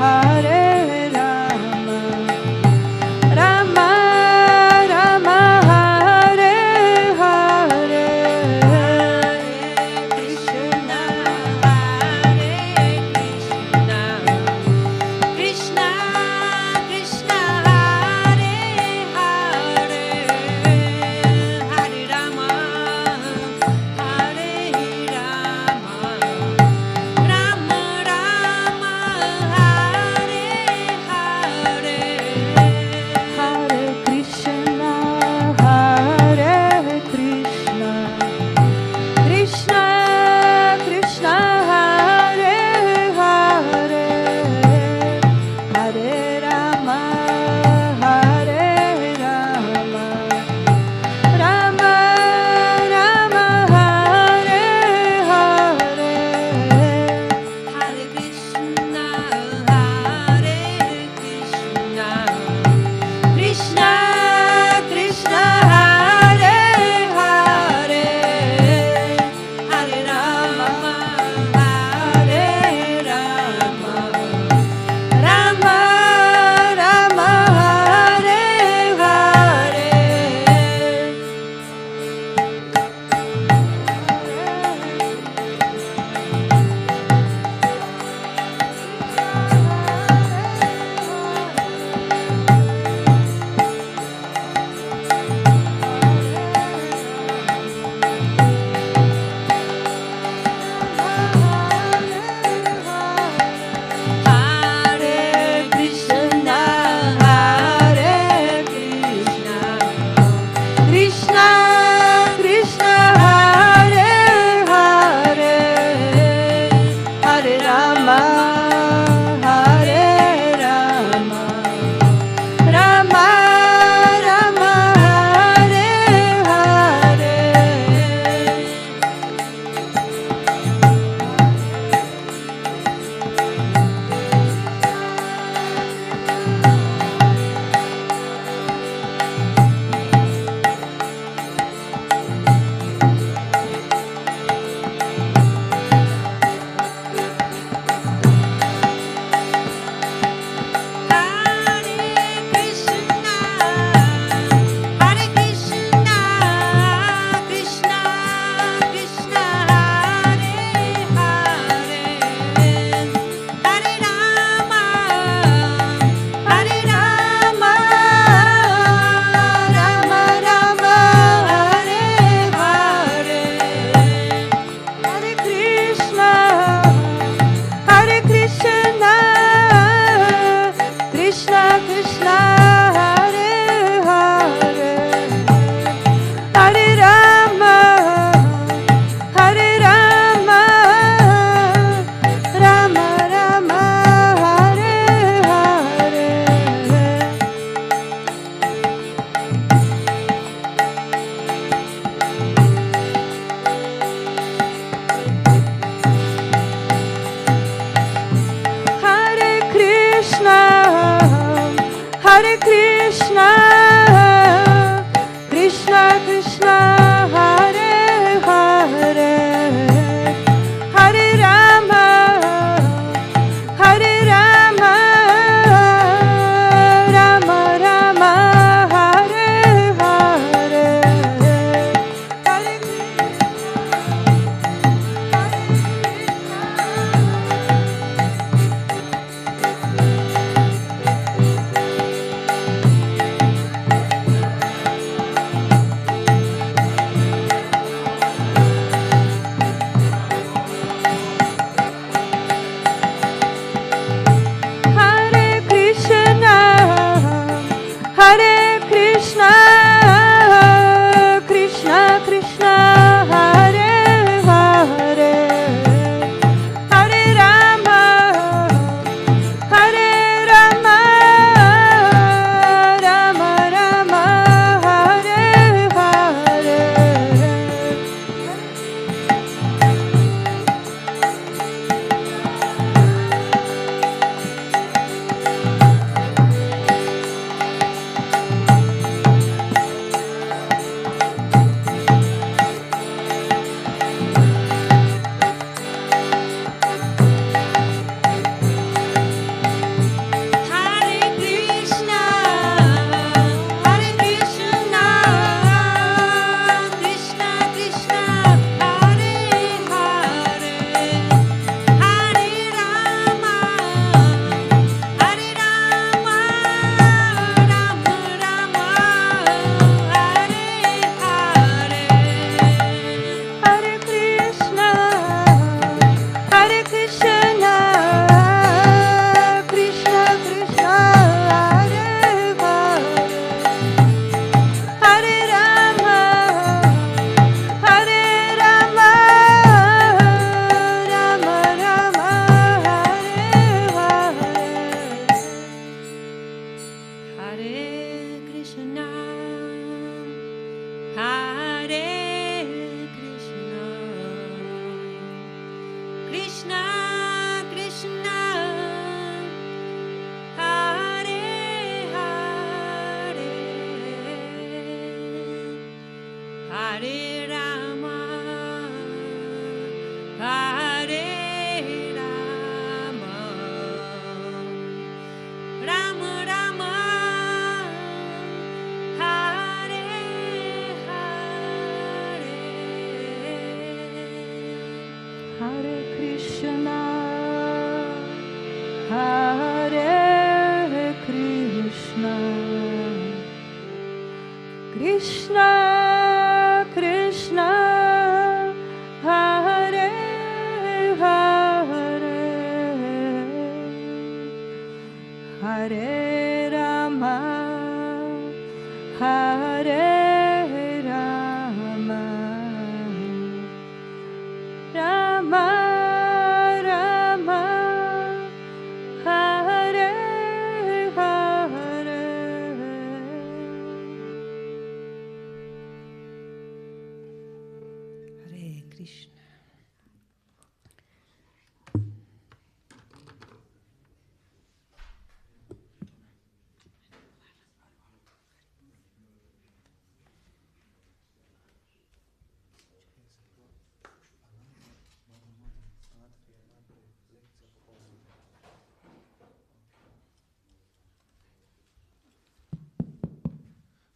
Hare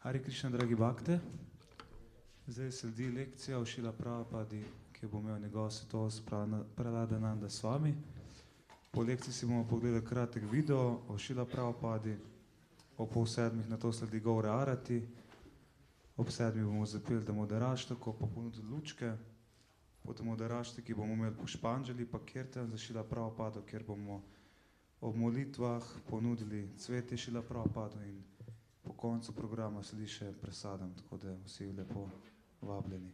Hare Krišna, dragi bakte. Zdaj sledi lekcija o Šrila Prabhupadi, ki bo imel njegov svetost Prahladananda Swami. Po lekciji si bomo pogledali kratek video o Šrila Prabhupadi, o 6:30 na to sledi Gaura arati, ob 7 bomo zapeli Damodaraštako, pa ponudili lučke. Po Damodaraštaki bomo imeli Pušpanjali, pa kirtan za Šrila Prabhupado, kjer bomo ob molitvah ponudili cvetje Šrila Prabhupado in po koncu programa sledi še presadam, tako da vsi lepo vabljeni.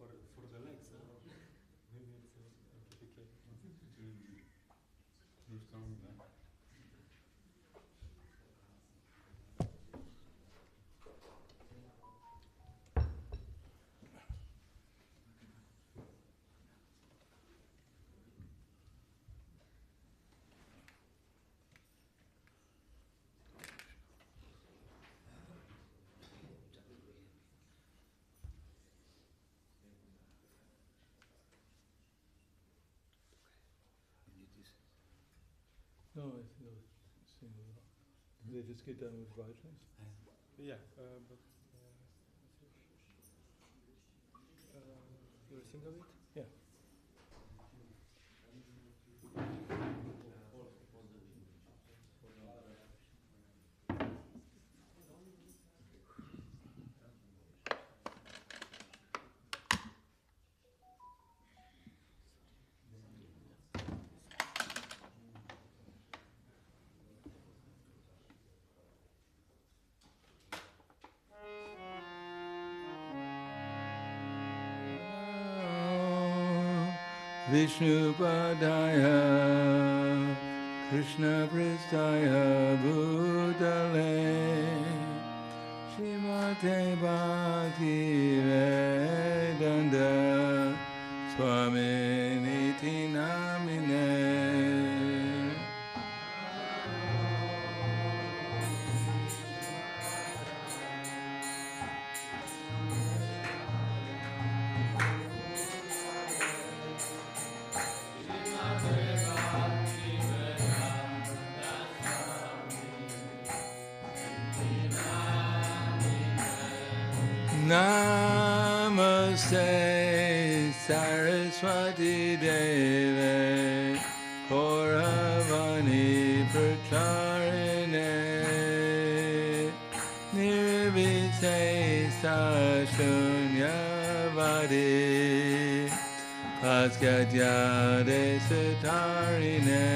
for the legs. Maybe it's amplification. Too strong. No, I feel singing. They just get done with Bhajani? Yeah, but you sing of it? Yeah. Vishnu Padaya Krishna Pristaya Bhutale Srimate Bhakti Vedanta Swami Niti Namine Namaste Saraswati Deve Kauravani Pracharine Nirvisesa Shunyavadi Paskatya Desatarine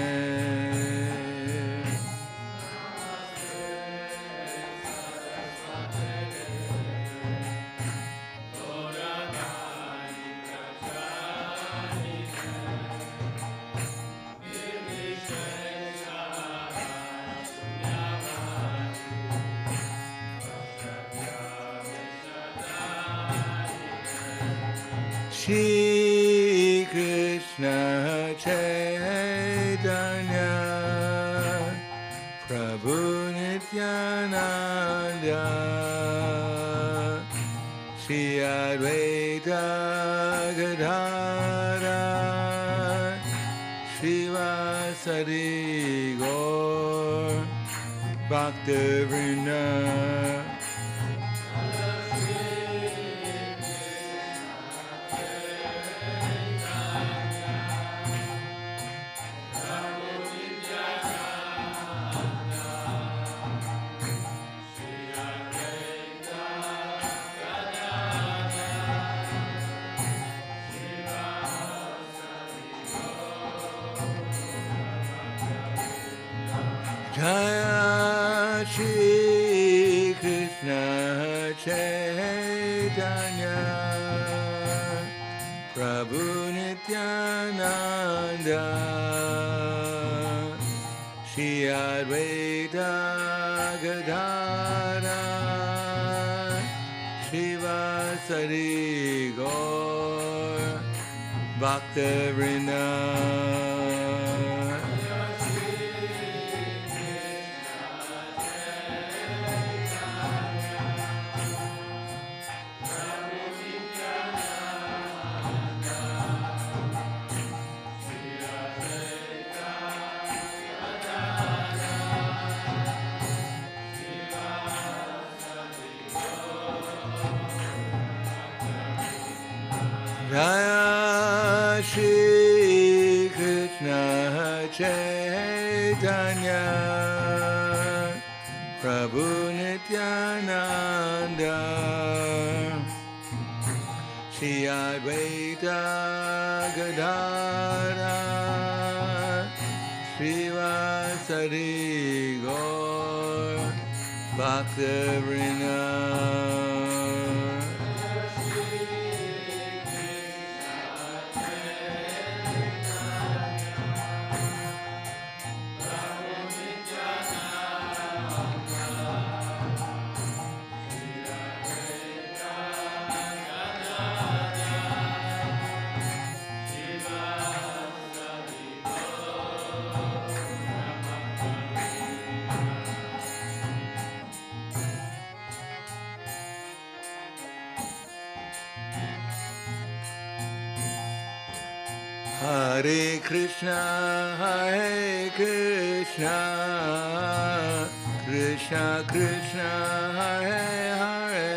Shri Krishna Chaitanya Prabhu Nityananda Shri Advaita Gadadhara Srivasadi Gaur Bhaktavrinda Jaya Shri Krishna Chaitanya Prabhu Nityananda Shri Advaita Gadadhara Srivasadi Gaur Bhaktavrinda Jaya Shri Krishna Chaitanya Prabhu Nityananda Shri Advaita Gadadhara Srivasadi Gaur Bhaktavrinda Hare Krišna, Krishna Krishna, Hare Hare,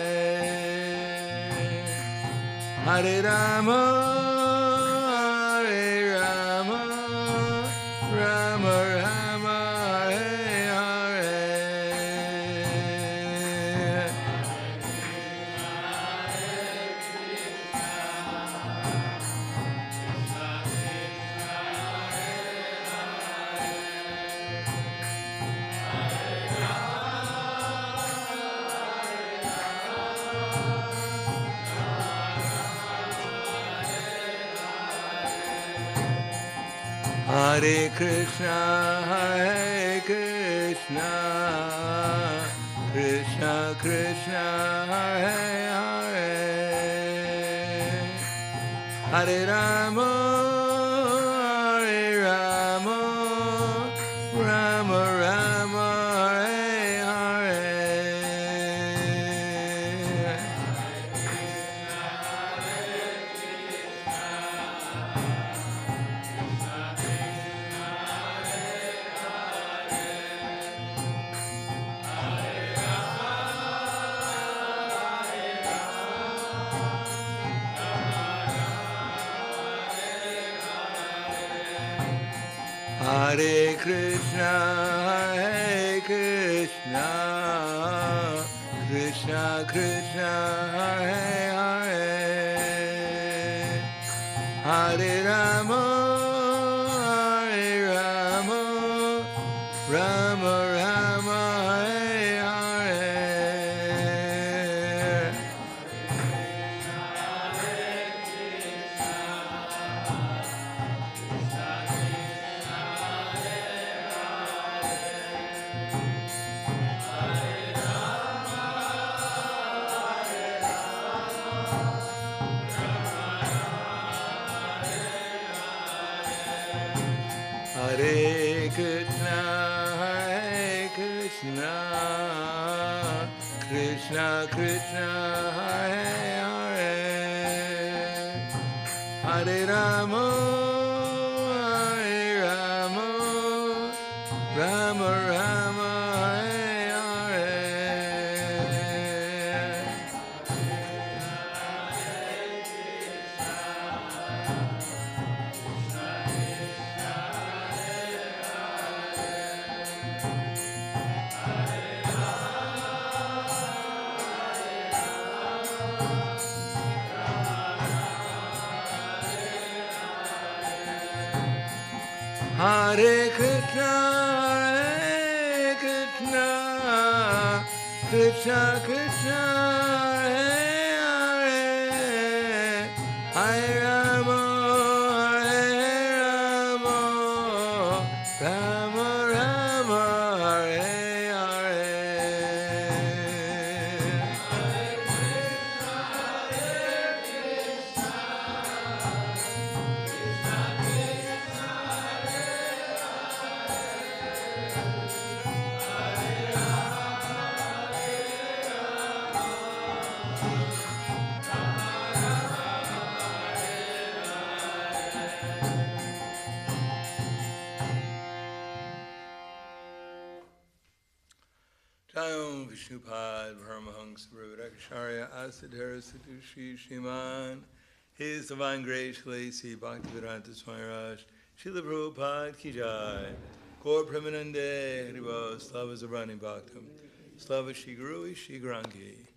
Hare Rama, Hare Rama, Rama Rama, Hare Hare. Hare Krishna, Krishna Krishna, Hare Hare, Hare Rama, Hare Rama, Rama Rama, Hare Hare. Hare Krishna, Krishna Krishna, Hare Hare, Hare Rama, Hare Rama, Rama Rama, Hare Hare. Hare Krishna, Krishna Krishna, Hare Hare, Hare Rama, Hare Rama, Rama Rama, Hare Hare. Hare Krishna, Krishna Krishna, Hare Hare, Hare Rama, Hare Rama, Rama Rama, Hare Hare. Jayam Vishnupad Paramahansa Prabhupada-katha Asadhara Satushi Shiman, His Divine Grace Sri Bhaktivedanta Swami Raj, Srila Prabhupada Ki Jai, Gaur Premanande Haribo, Slava Zabrani Bhaktam, Slava Shri Guru Shri Grangi,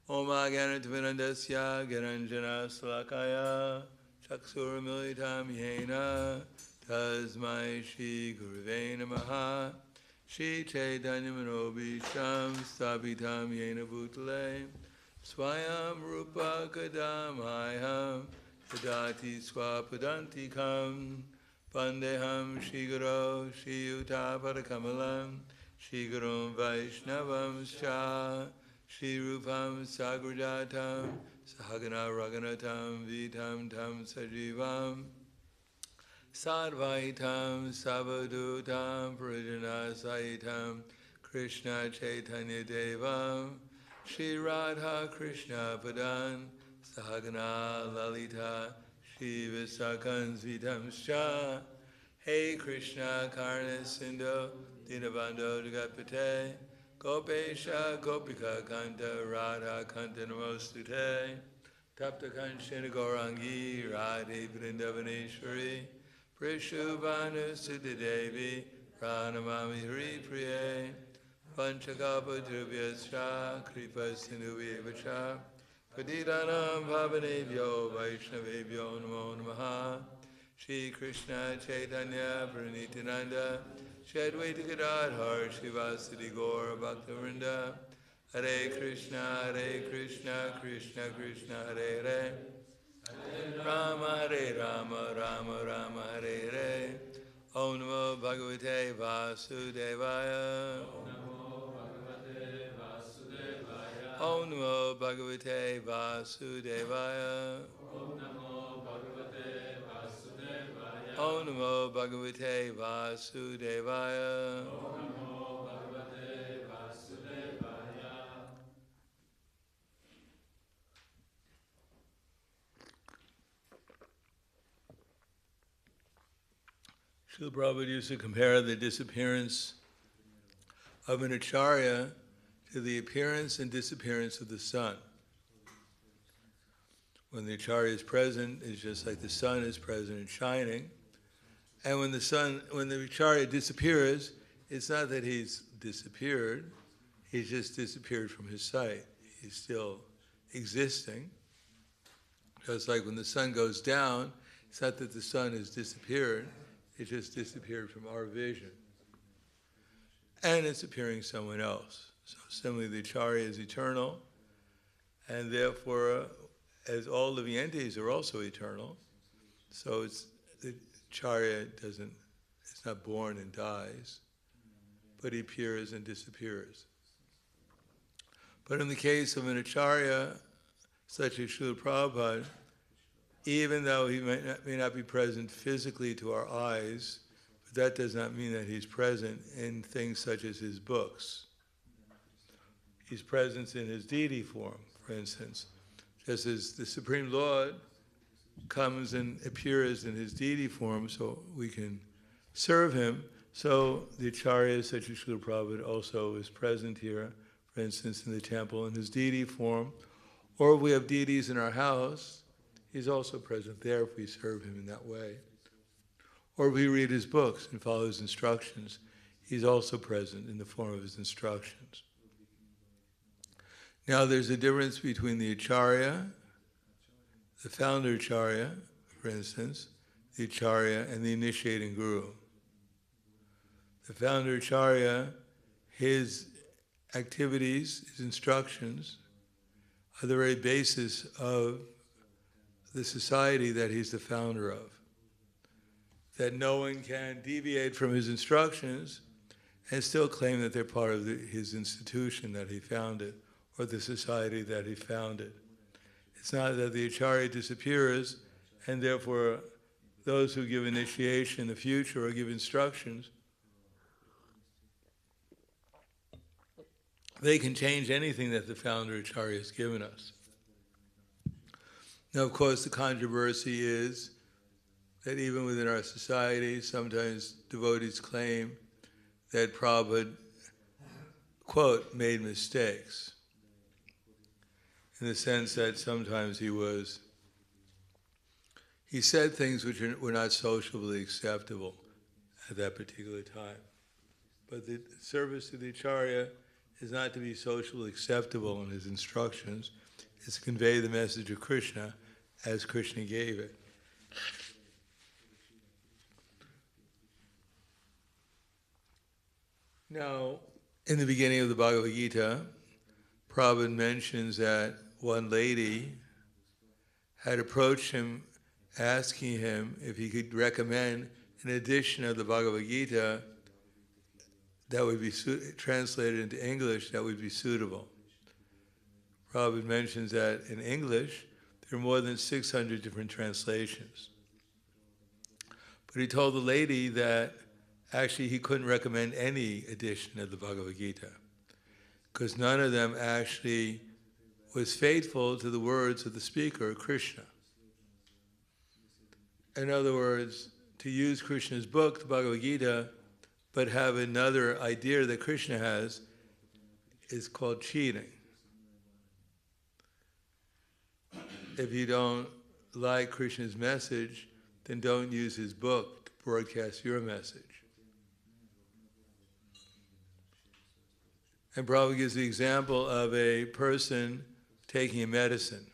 Om Agyanatavinandasya Garanjana Salakaya, Chaksur Militam Yena, Tasmai Shri Guruve Namaha, Shri Chaitanya Manobisham Stabitam Yena Bhutale Swayam Rupa Kadamaham Tadati Swapadantikam Pandeham Shri Guru Shri Yuta Padakamalam Shri Guru Vaishnavam Scha Shri Rupam Sagrajatam Sahagana Raganatam Vitam Tam Sajivam Sadvaitam Savadutam Prijana Saitam Krishna Chaitanya Devam Shri Radha Krishna Padan Sahagana Lalita Shiva Sakan Svidamscha, Hey Krishna Karna Sindhu, Dinabando Jagapate, Gopesha Gopika Kanta Radha Kanta Namostute, Tapta Kanshana Gaurangi Radhe Vrindavaneshwari, Prishubhanu Siddhidevi, Pranamami Hari Priye, Panchagapa Dhruvyascha, Kripa Sindhuvevacha, Padidanam Bhavanebhyo Vaishnavebhyo Namo Namaha, Shri Krishna Chaitanya Pranityananda, Shri Advaita Gadadhar Shivasati Gaura Bhaktivinoda, Hare Krishna, Krishna Krishna, Hare Hare, Rama, Rama Rama, Hare Hare. Om Namo Bhagavate Vasudevaya. Om Namo Bhagavate Vasudevaya. Om Namo Bhagavate Vasudevaya. Srila Prabhupada used to compare the disappearance of an acharya to the appearance and disappearance of the sun. When the acharya is present, it's just like the sun is present and shining. And when the acharya disappears, it's not that he's disappeared, he's just disappeared from his sight. He's still existing. Just like when the sun goes down, it's not that the sun has disappeared, it just disappeared from our vision. And it's appearing someone else. So similarly, the acharya is eternal, and therefore, as all living entities are also eternal, so the acharya it's not born and dies, but he appears and disappears. But in the case of an acharya, such as Srila Prabhupada, even though he may not be present physically to our eyes, but that does not mean that he's present in things such as his books. He's present in his deity form, for instance. Just as the Supreme Lord comes and appears in his deity form so we can serve him, so the acharya such as Srila Prabhupada also is present here, for instance, in the temple in his deity form. Or if we have deities in our house, he's also present there if we serve him in that way. Or if we read his books and follow his instructions, he's also present in the form of his instructions. Now there's a difference between the acharya, the founder acharya, for instance, the acharya and the initiating guru. The founder acharya, his activities, his instructions, are the very basis of the society that he's the founder of. That no one can deviate from his instructions and still claim that they're part of his institution that he founded or the society that he founded. It's not that the acharya disappears and therefore those who give initiation in the future or give instructions, they can change anything that the founder acharya has given us. Now, of course, the controversy is that even within our society, sometimes devotees claim that Prabhupada, quote, made mistakes, in the sense that sometimes he said things which were not socially acceptable at that particular time. But the service to the acharya is not to be socially acceptable in his instructions, it's to convey the message of Krishna as Krishna gave it. Now, in the beginning of the Bhagavad Gita, Prabhupada mentions that one lady had approached him asking him if he could recommend an edition of the Bhagavad Gita that would be translated into English that would be suitable. Prabhupada mentions that in English, there are more than 600 different translations. But he told the lady that actually he couldn't recommend any edition of the Bhagavad Gita because none of them actually was faithful to the words of the speaker, Krishna. In other words, to use Krishna's book, the Bhagavad Gita, but have another idea that Krishna has, is called cheating. If you don't like Krishna's message, then don't use his book to broadcast your message. And Prabhupada gives the example of a person taking a medicine.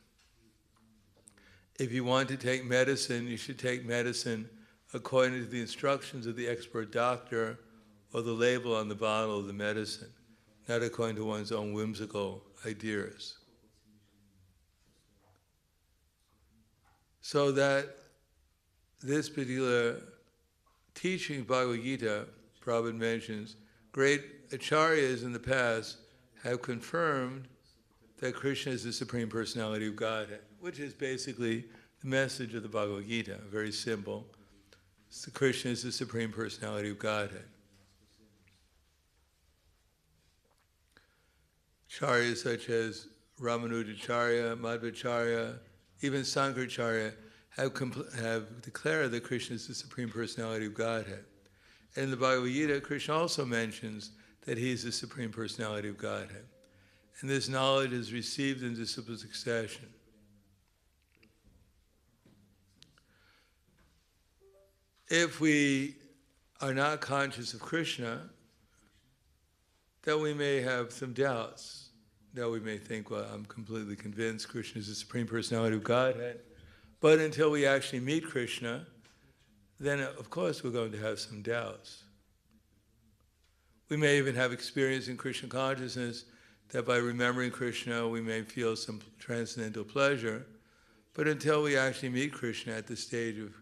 If you want to take medicine, you should take medicine according to the instructions of the expert doctor or the label on the bottle of the medicine, not according to one's own whimsical ideas. So that this particular teaching, Bhagavad Gita, Prabhupada mentions, great acharyas in the past have confirmed that Krishna is the Supreme Personality of Godhead, which is basically the message of the Bhagavad Gita, very simple. Krishna is the Supreme Personality of Godhead. Acharyas such as Ramanujacharya, Madhvacharya, even Sankaracharya have declared that Krishna is the Supreme Personality of Godhead. And in the Bhagavad Gita, Krishna also mentions that he is the Supreme Personality of Godhead. And this knowledge is received in disciple succession. If we are not conscious of Krishna, then we may have some doubts. That we may think, well, I'm completely convinced Krishna is the Supreme Personality of Godhead. But until we actually meet Krishna, then of course we're going to have some doubts. We may even have experience in Krishna consciousness that by remembering Krishna we may feel some transcendental pleasure. But until we actually meet Krishna at the stage of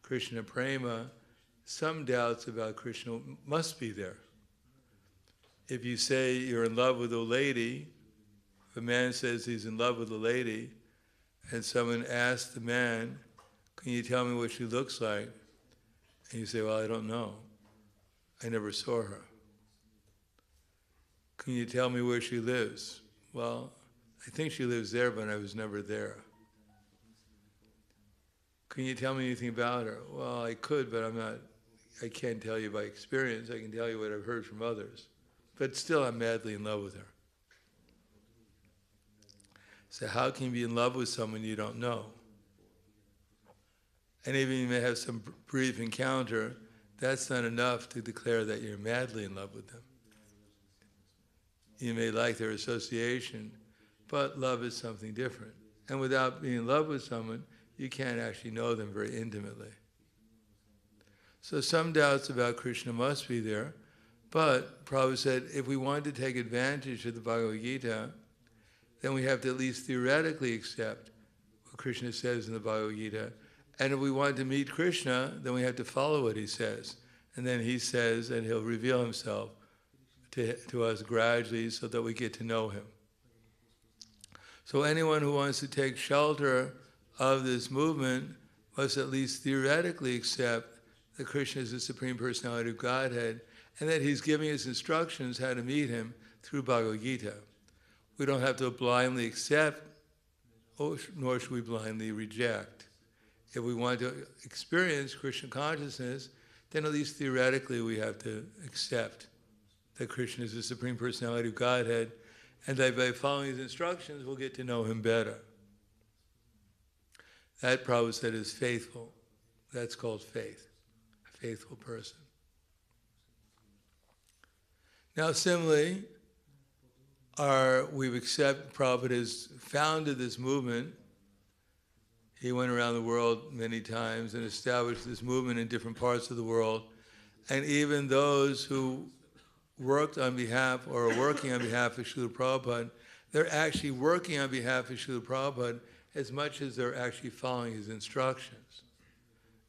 Krishna Prema, some doubts about Krishna must be there. If you say you're in love with a lady, if a man says he's in love with a lady, and someone asks the man, can you tell me what she looks like? And you say, well, I don't know. I never saw her. Can you tell me where she lives? Well, I think she lives there, but I was never there. Can you tell me anything about her? Well, I could, but I can't tell you by experience. I can tell you what I've heard from others. But still, I'm madly in love with her. So how can you be in love with someone you don't know? And even you may have some brief encounter, that's not enough to declare that you're madly in love with them. You may like their association, but love is something different. And without being in love with someone, you can't actually know them very intimately. So some doubts about Krishna must be there, but Prabhupada said if we want to take advantage of the Bhagavad Gita, then we have to at least theoretically accept what Krishna says in the Bhagavad Gita. And if we want to meet Krishna, then we have to follow what he says. And then he says, and he'll reveal himself to us gradually so that we get to know him. So anyone who wants to take shelter of this movement must at least theoretically accept that Krishna is the Supreme Personality of Godhead and that he's giving us instructions how to meet him through Bhagavad Gita. We don't have to blindly accept, nor should we blindly reject. If we want to experience Krishna consciousness, then at least theoretically we have to accept that Krishna is the Supreme Personality of Godhead, and that by following his instructions, we'll get to know him better. That Prabhupada said is faithful. That's called faith, a faithful person. Now, similarly, we've accepted Prabhupada has founded this movement. He went around the world many times and established this movement in different parts of the world. And even those who worked on behalf or are working on behalf of Srila Prabhupada, they're actually working on behalf of Srila Prabhupada as much as they're actually following his instructions.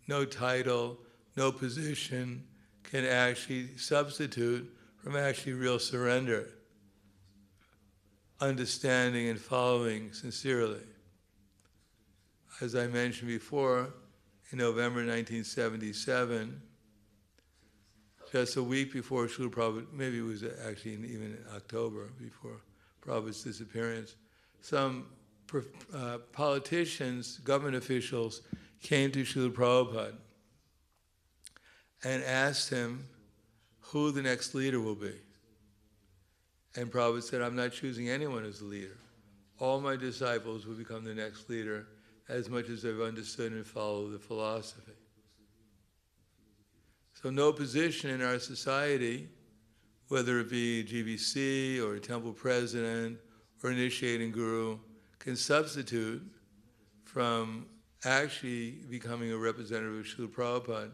No title, no position can actually substitute from actually real surrender, understanding and following sincerely. As I mentioned before, in November 1977, just a week before Srila Prabhupada, maybe it was actually even in October, before Prabhupada's disappearance, some politicians, government officials, came to Srila Prabhupada and asked him who the next leader will be. And Prabhupada said, I'm not choosing anyone as the leader. All my disciples will become the next leader as much as they've understood and followed the philosophy. So no position in our society, whether it be GBC or a temple president or initiating guru, can substitute from actually becoming a representative of Srila Prabhupada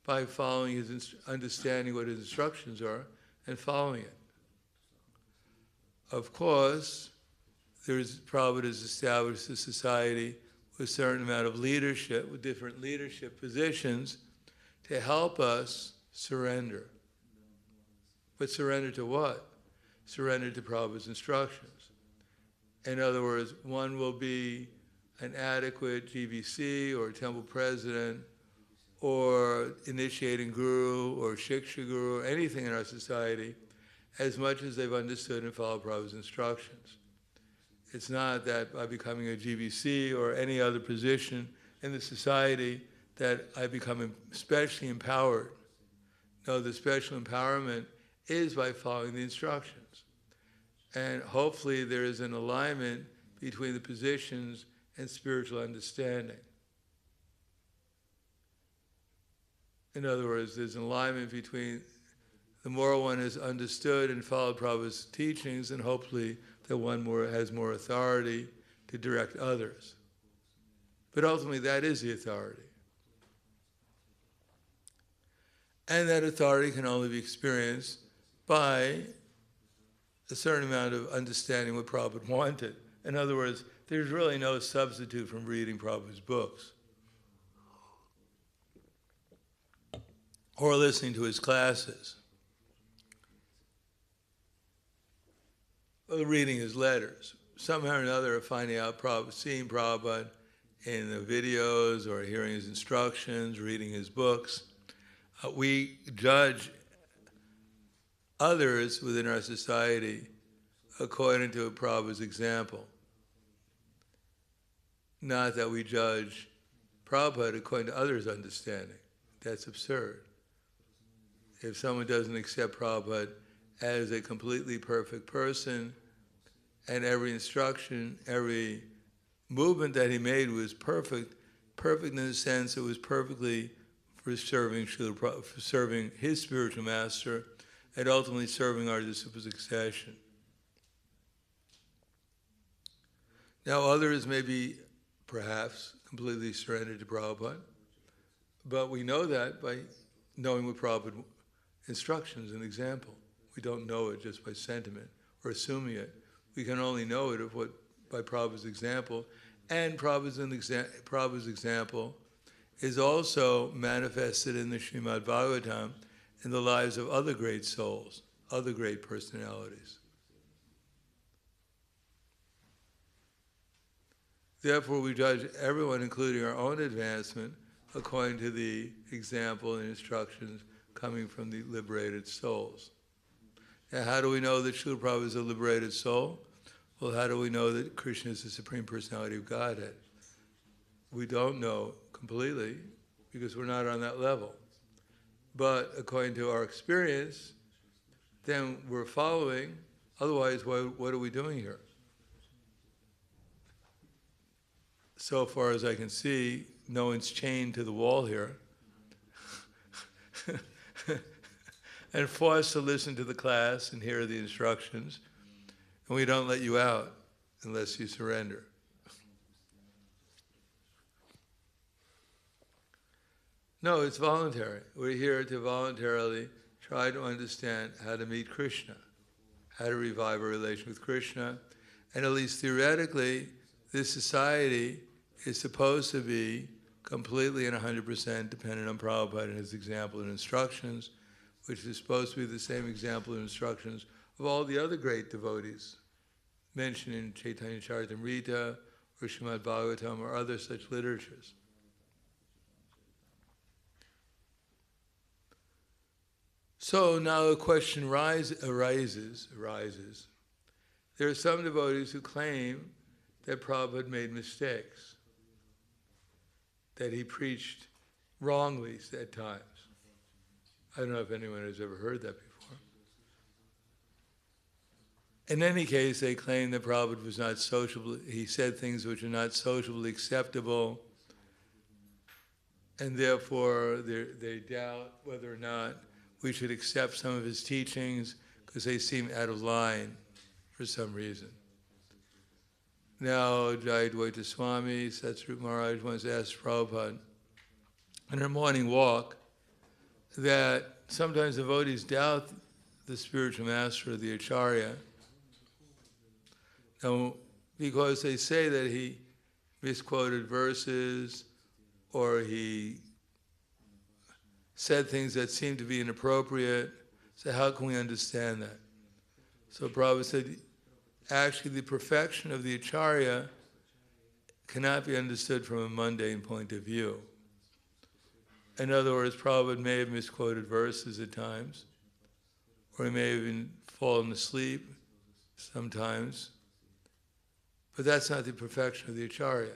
by following his understanding what his instructions are and following it. Of course, Prabhupada has established a society with a certain amount of leadership, with different leadership positions, to help us surrender. But surrender to what? Surrender to Prabhupada's instructions. In other words, one will be an adequate GBC or temple president or initiating guru or shiksha guru or anything in our society as much as they've understood and followed Prabhupada's instructions. It's not that by becoming a GBC or any other position in the society that I become especially empowered. No, the special empowerment is by following the instructions. And hopefully there is an alignment between the positions and spiritual understanding. In other words, there's an alignment between the more one has understood and followed Prabhupada's teachings, and hopefully that one has more authority to direct others. But ultimately that is the authority. And that authority can only be experienced by a certain amount of understanding what Prabhupada wanted. In other words, there's really no substitute from reading Prabhupada's books or listening to his classes or reading his letters. Somehow or another, finding out seeing Prabhupada in the videos or hearing his instructions, reading his books. We judge others within our society according to Prabhupada's example. Not that we judge Prabhupada according to others' understanding. That's absurd. If someone doesn't accept Prabhupada as a completely perfect person, and every instruction, every movement that he made was perfect in the sense it was perfectly for serving for serving his spiritual master, and ultimately serving our disciple succession. Now others may be perhaps completely surrendered to Prabhupada, but we know that by knowing what Prabhupada instructions and example. We don't know it just by sentiment or assuming it. We can only know it by Prabhupada's example, and Prabhupada's example is also manifested in the Srimad Bhagavatam in the lives of other great souls, other great personalities. Therefore, we judge everyone, including our own advancement, according to the example and instructions coming from the liberated souls. Now, how do we know that Srila Prabhupada is a liberated soul? Well, how do we know that Krishna is the Supreme Personality of Godhead? We don't know completely because we're not on that level. But according to our experience, then we're following. Otherwise, what are we doing here? So far as I can see, no one's chained to the wall here and forced to listen to the class and hear the instructions. And we don't let you out unless you surrender. No, it's voluntary. We're here to voluntarily try to understand how to meet Krishna, how to revive a relation with Krishna. And at least theoretically, this society is supposed to be completely and 100% dependent on Prabhupada and his example and instructions, which is supposed to be the same example and instructions of all the other great devotees mentioned in Chaitanya Charitamrita or Srimad Bhagavatam or other such literatures. So now a question arises. There are some devotees who claim that Prabhupada made mistakes. that he preached wrongly at times. I don't know if anyone has ever heard that before. In any case, they claim that Prabhupada was not sociably, he said things which are not sociably acceptable, and therefore they doubt whether or not we should accept some of his teachings because they seem out of line for some reason. Now, Jai Dvaita Swami, Satsrup Maharaj once asked Prabhupada on her morning walk that sometimes devotees doubt the spiritual master or the acharya. Now, because they say that he misquoted verses or he said things that seem to be inappropriate. So how can we understand that? So Prabhupada said, actually the perfection of the acharya cannot be understood from a mundane point of view. In other words, Prabhupada may have misquoted verses at times, or he may have even fallen asleep sometimes, but that's not the perfection of the acharya.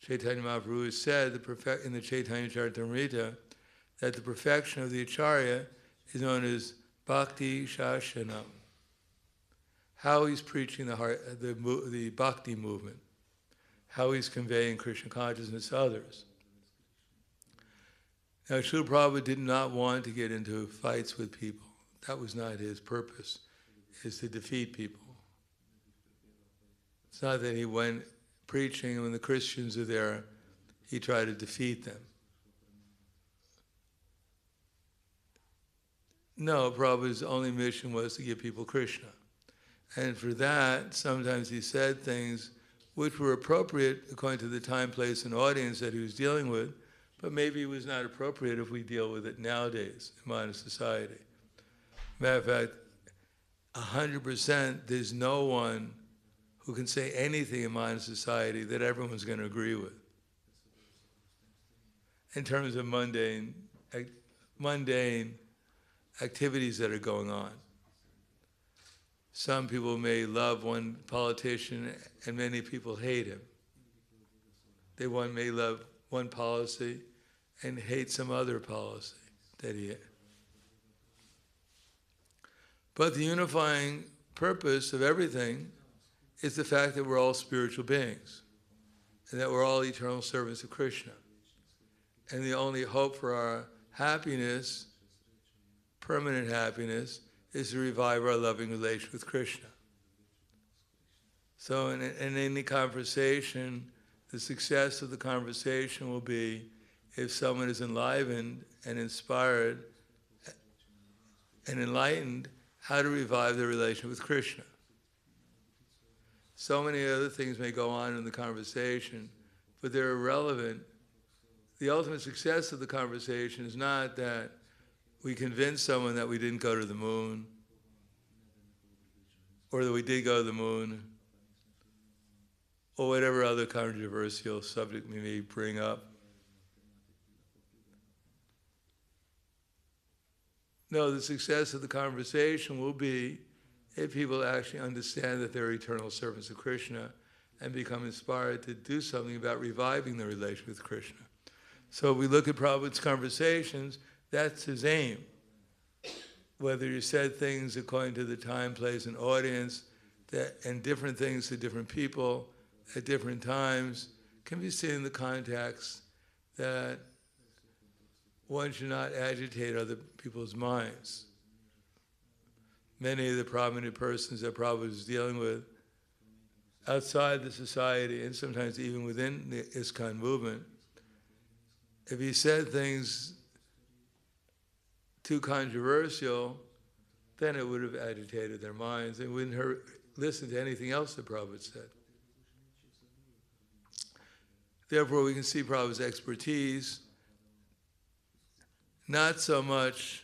Chaitanya Mahaprabhu said in the Chaitanya Charitamrita that the perfection of the acharya is known as bhakti shashanam, how he's preaching the bhakti movement, how he's conveying Krishna consciousness to others. Now, Srila Prabhupada did not want to get into fights with people. That was not his purpose, is to defeat people. It's not that he went preaching, and when the Christians are there, he tried to defeat them. No, Prabhupada's only mission was to give people Krishna. And for that, sometimes he said things which were appropriate according to the time, place, and audience that he was dealing with, but maybe it was not appropriate if we deal with it nowadays in modern society. Matter of fact, 100%, there's no one who can say anything in modern society that everyone's going to agree with. In terms of mundane activities that are going on. Some people may love one politician and many people hate him. They may love one policy and hate some other policy that he had. But the unifying purpose of everything is the fact that we're all spiritual beings and that we're all eternal servants of Krishna. And the only hope for our happiness, permanent happiness, is to revive our loving relation with Krishna. So in any conversation, the success of the conversation will be if someone is enlivened and inspired and enlightened how to revive their relation with Krishna. So many other things may go on in the conversation, but they're irrelevant. The ultimate success of the conversation is not that we convince someone that we didn't go to the moon, or that we did go to the moon, or whatever other controversial subject we may bring up. No, the success of the conversation will be if people actually understand that they're eternal servants of Krishna and become inspired to do something about reviving their relation with Krishna. So if we look at Prabhupada's conversations, that's his aim. Whether you said things according to the time, place, and audience, and different things to different people at different times, can be seen in the context that one should not agitate other people's minds. Many of the prominent persons that Prabhupada is dealing with outside the society, and sometimes even within the ISKCON movement, if he said things too controversial, then it would have agitated their minds. They wouldn't listen to anything else that Prabhupada said. Therefore, we can see Prabhupada's expertise, not so much,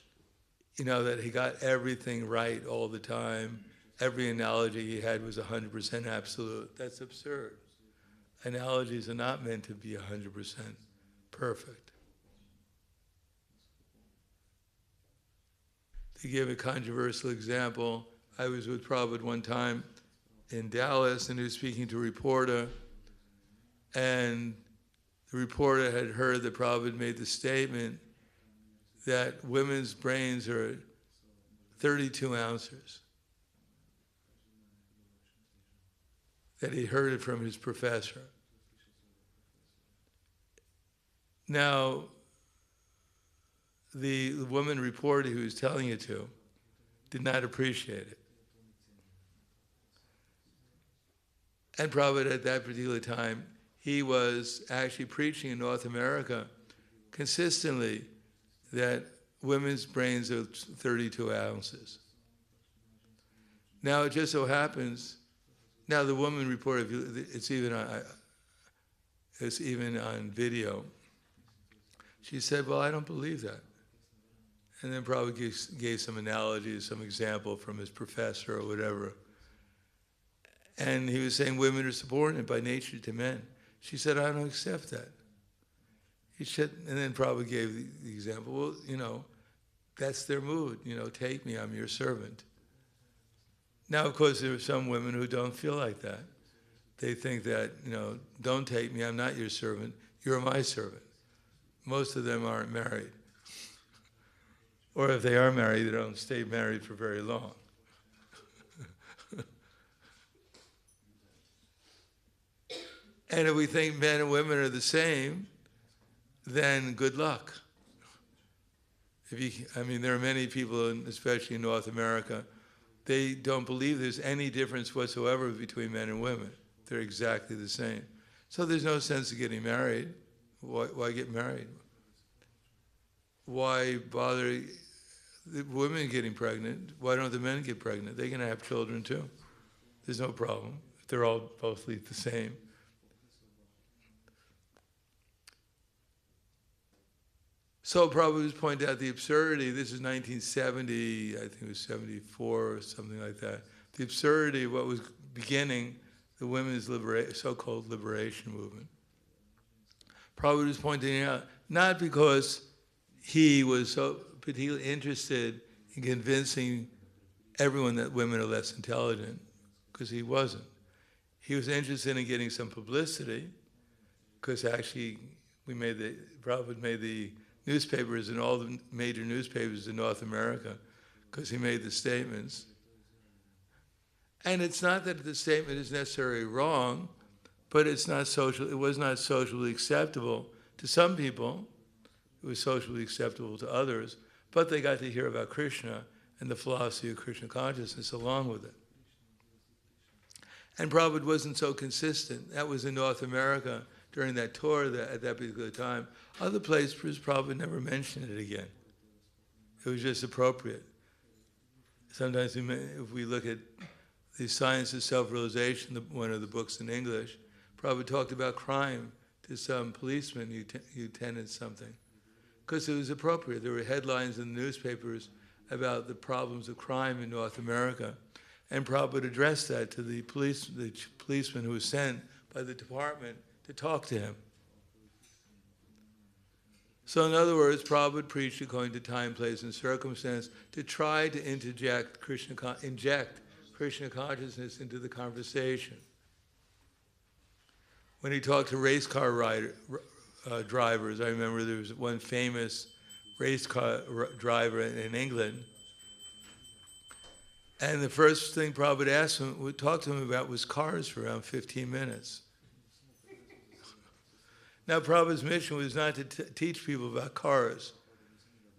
that he got everything right all the time. Every analogy he had was 100% absolute. That's absurd. Analogies are not meant to be 100% perfect. To give a controversial example, I was with Prabhupada one time in Dallas, and he was speaking to a reporter, and the reporter had heard that Prabhupada made the statement that women's brains are 32 ounces. That he heard it from his professor. Now, the woman reporter who was telling it to did not appreciate it. And Prabhupada at that particular time, he was actually preaching in North America consistently that women's brains are 32 ounces. Now it just so happens, now the woman reported, it's even on video. She said, well, I don't believe that. And then Prabhupada gave some analogy, some example from his professor or whatever. And he was saying women are subordinate by nature to men. She said, I don't accept that. He said, and then Prabhupada gave the example, well, you know, that's their mood. You know, take me, I'm your servant. Now, of course, there are some women who don't feel like that. They think that, you know, don't take me, I'm not your servant, you're my servant. Most of them aren't married. Or if they are married, they don't stay married for very long. And if we think men and women are the same, then good luck. I mean, there are many people, especially in North America, they don't believe there's any difference whatsoever between men and women. They're exactly the same. So there's no sense of getting married. Why get married? Why bother the women getting pregnant? Why don't the men get pregnant? They can have children too. There's no problem. They're all both the same. So Prabhupada was pointing out the absurdity, this is 1970, I think it was 74 or something like that, the absurdity of what was beginning the women's so-called liberation movement. Prabhupada was pointing out, not because he was so particularly interested in convincing everyone that women are less intelligent, because he wasn't. He was interested in getting some publicity, because actually Prabhupada made the newspapers and all the major newspapers in North America, because he made the statements. And it's not that the statement is necessarily wrong, but it was not socially acceptable to some people. It was socially acceptable to others, but they got to hear about Krishna and the philosophy of Krishna consciousness along with it. And Prabhupada wasn't so consistent. That was in North America during that tour at that particular time. Other places, Prabhupada never mentioned it again. It was just appropriate. Sometimes if we look at the Science of Self-Realization, one of the books in English, Prabhupada talked about crime to some policeman who attended something. Because it was appropriate. There were headlines in the newspapers about the problems of crime in North America. And Prabhupada addressed that to the policeman who was sent by the department to talk to him. So in other words, Prabhupada preached according to time, place, and circumstance to try to inject Krishna consciousness into the conversation. When he talked to race car drivers, I remember there was one famous race car driver in England, and the first thing Prabhupada talked to him about was cars for around 15 minutes. Now, Prabhupada's mission was not to teach people about cars,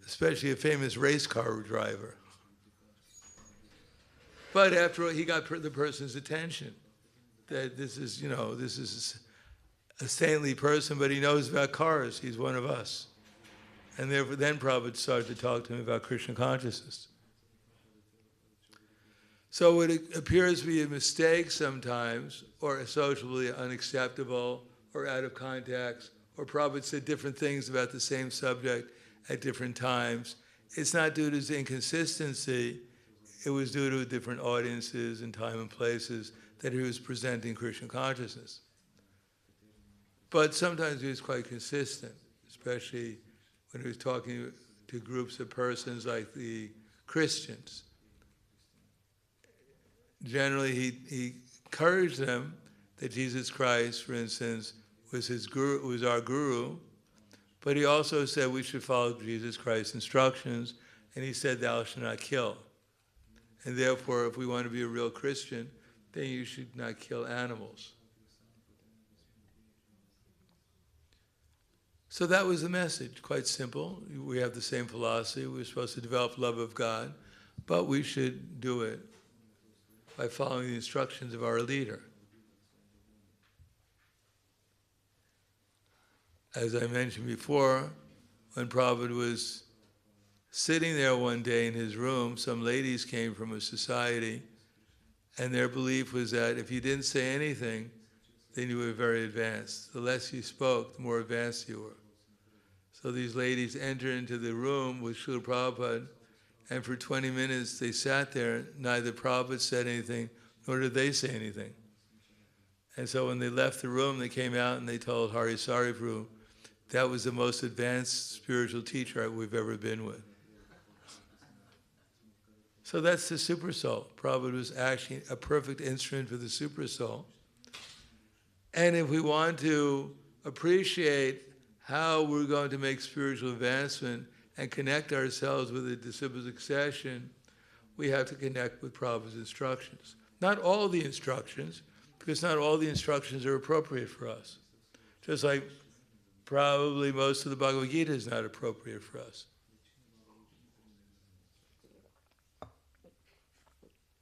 especially a famous race car driver. But after all, he got the person's attention. That this is a saintly person, but he knows about cars. He's one of us. And therefore, then Prabhupada started to talk to him about Krishna consciousness. So it appears to be a mistake sometimes, or socially unacceptable, or out of context, or Prabhupada said different things about the same subject at different times. It's not due to his inconsistency. It was due to different audiences and time and places that he was presenting Krishna consciousness. But sometimes he was quite consistent, especially when he was talking to groups of persons like the Christians. Generally, he encouraged them that Jesus Christ, for instance, was his guru, was our guru, but he also said we should follow Jesus Christ's instructions, and he said, "Thou shalt not kill." And therefore, if we want to be a real Christian, then you should not kill animals. So that was the message, quite simple. We have the same philosophy. We're supposed to develop love of God, but we should do it by following the instructions of our leader. As I mentioned before, when Prabhupada was sitting there one day in his room, some ladies came from a society, and their belief was that if you didn't say anything, then you were very advanced. The less you spoke, the more advanced you were. So these ladies entered into the room with Srila Prabhupada, and for 20 minutes they sat there. Neither Prabhupada said anything, nor did they say anything. And so when they left the room, they came out and they told Hari Saripru, that was the most advanced spiritual teacher we've ever been with. So that's the super soul. Prabhupada was actually a perfect instrument for the super soul. And if we want to appreciate how we're going to make spiritual advancement and connect ourselves with the disciple succession, we have to connect with Prabhupada's instructions. Not all the instructions, because not all the instructions are appropriate for us. Just like probably most of the Bhagavad Gita is not appropriate for us.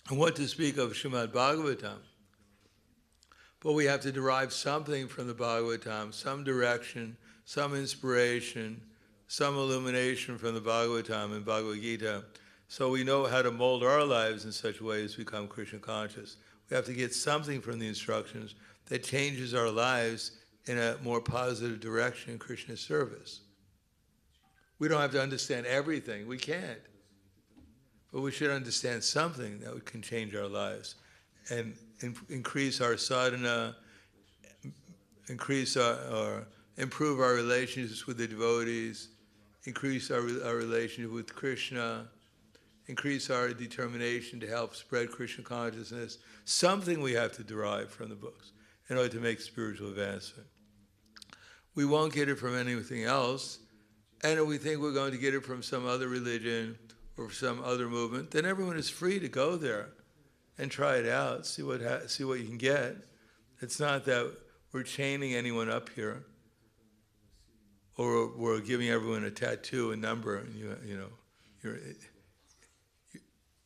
And what to speak of Srimad Bhagavatam? But we have to derive something from the Bhagavatam, some direction, some inspiration, some illumination from the Bhagavatam and Bhagavad Gita, so we know how to mold our lives in such a way as to become Krishna conscious. We have to get something from the instructions that changes our lives in a more positive direction in Krishna service. We don't have to understand everything. We can't. But we should understand something that can change our lives and increase our sadhana, improve our relationships with the devotees, increase our relationship with Krishna, increase our determination to help spread Krishna consciousness. Something we have to derive from the books in order to make spiritual advancement. We won't get it from anything else, and if we think we're going to get it from some other religion or some other movement, then everyone is free to go there and try it out, see what you can get. It's not that we're chaining anyone up here, or we're giving everyone a tattoo, a number, and you're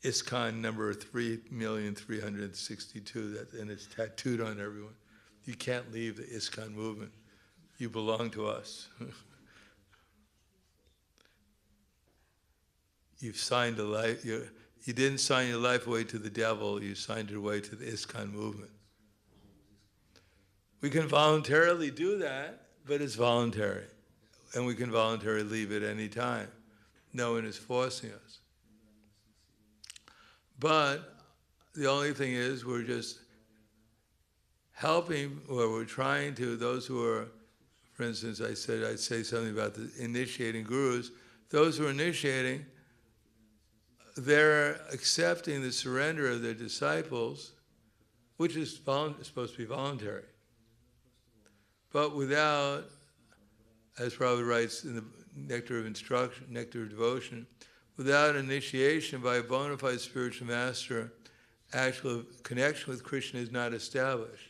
ISKCON number 3,362, and it's tattooed on everyone. You can't leave the ISKCON movement. You belong to us. You've signed a life. You didn't sign your life away to the devil. You signed it away to the ISKCON movement. We can voluntarily do that, but it's voluntary, and we can voluntarily leave at any time. No one is forcing us. But the only thing is, we're just helping, or we're trying to, those who are, for instance, I'd say something about the initiating gurus. Those who are initiating, they're accepting the surrender of their disciples, which is supposed to be voluntary. But without, as Prabhupada writes in the Nectar of Instruction, Nectar of Devotion, without initiation by a bona fide spiritual master, actual connection with Krishna is not established.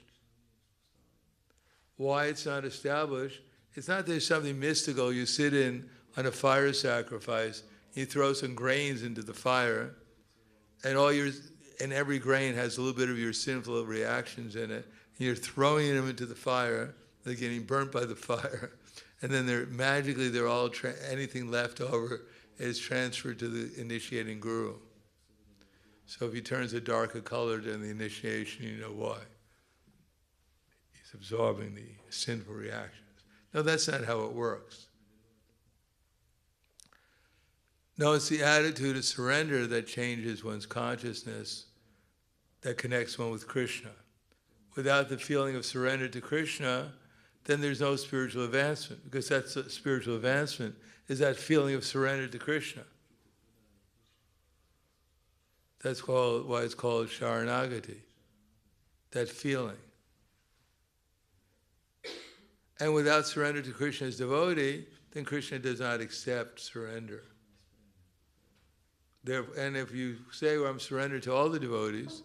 Why it's not established? It's not there's something mystical. You sit in on a fire sacrifice, you throw some grains into the fire, and every grain has a little bit of your sinful reactions in it, and you're throwing them into the fire, they're getting burnt by the fire, and then they're all, anything left over is transferred to the initiating guru. So if he turns a darker color during the initiation, you know why. He's absorbing the sinful reactions. No, that's not how it works. No, it's the attitude of surrender that changes one's consciousness, that connects one with Krishna. Without the feeling of surrender to Krishna, then there's no spiritual advancement, because that's spiritual advancement, is that feeling of surrender to Krishna. That's why it's called Sharanagati, that feeling. And without surrender to Krishna as devotee, then Krishna does not accept surrender. And if you say, well, I'm surrendered to all the devotees,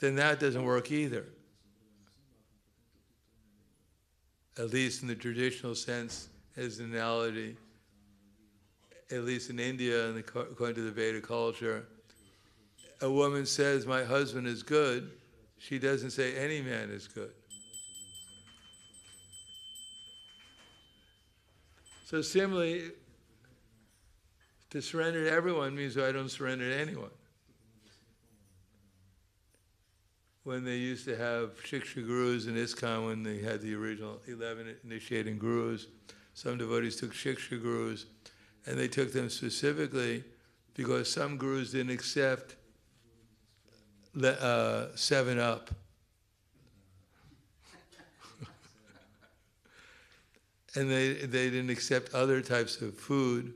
then that doesn't work either. At least in the traditional sense, as an analogy, at least in India, and according to the Veda culture, a woman says, my husband is good. She doesn't say any man is good. So similarly, to surrender to everyone means I don't surrender to anyone. When they used to have Shiksha Gurus in ISKCON, when they had the original 11 initiating Gurus, some devotees took Shiksha Gurus, and they took them specifically because some Gurus didn't accept 7-Up. And they didn't accept other types of food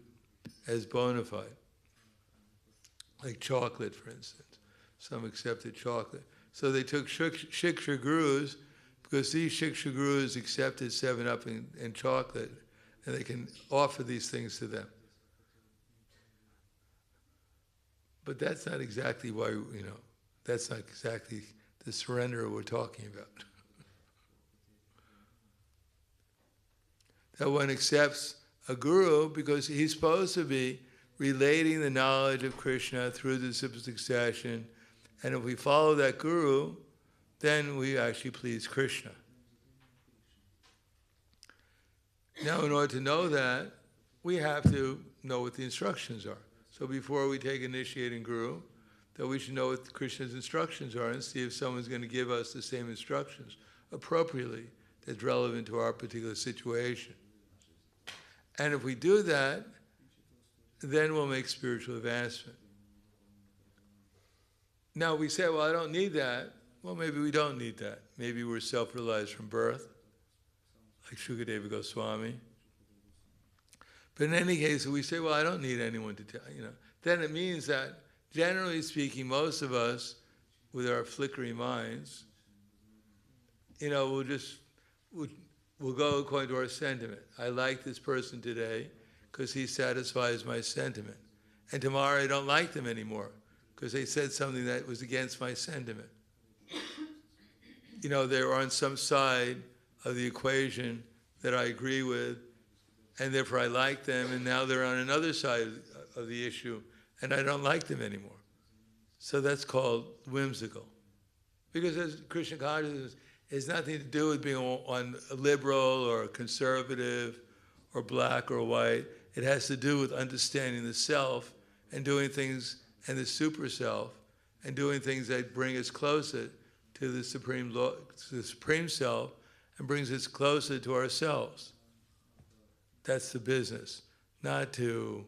as bona fide, like chocolate, for instance. Some accepted chocolate. So they took Shiksha Gurus because these Shiksha Gurus accepted 7-Up and chocolate, and they can offer these things to them. But that's not exactly why, that's not exactly the surrender we're talking about. That one accepts a guru because he's supposed to be relating the knowledge of Krishna through the disciple succession, and if we follow that guru, then we actually please Krishna. Now, in order to know that, we have to know what the instructions are. So before we take initiating guru, that we should know what Krishna's instructions are and see if someone's going to give us the same instructions appropriately that's relevant to our particular situation. And if we do that, then we'll make spiritual advancement. Now we say, well, I don't need that. Well, maybe we don't need that. Maybe we're self-realized from birth, like Shukadeva Goswami. But in any case, if we say, well, I don't need anyone to tell, then it means that, generally speaking, most of us, with our flickering minds, we'll go according to our sentiment. I like this person today because he satisfies my sentiment. And tomorrow I don't like them anymore because they said something that was against my sentiment. They're on some side of the equation that I agree with, and therefore I like them, and now they're on another side of the issue, and I don't like them anymore. So that's called whimsical. Because as Krishna consciousness, it has nothing to do with being on liberal or conservative or black or white. It has to do with understanding the self and doing things, and the super self, and doing things that bring us closer to the supreme self and brings us closer to ourselves. That's the business. Not to,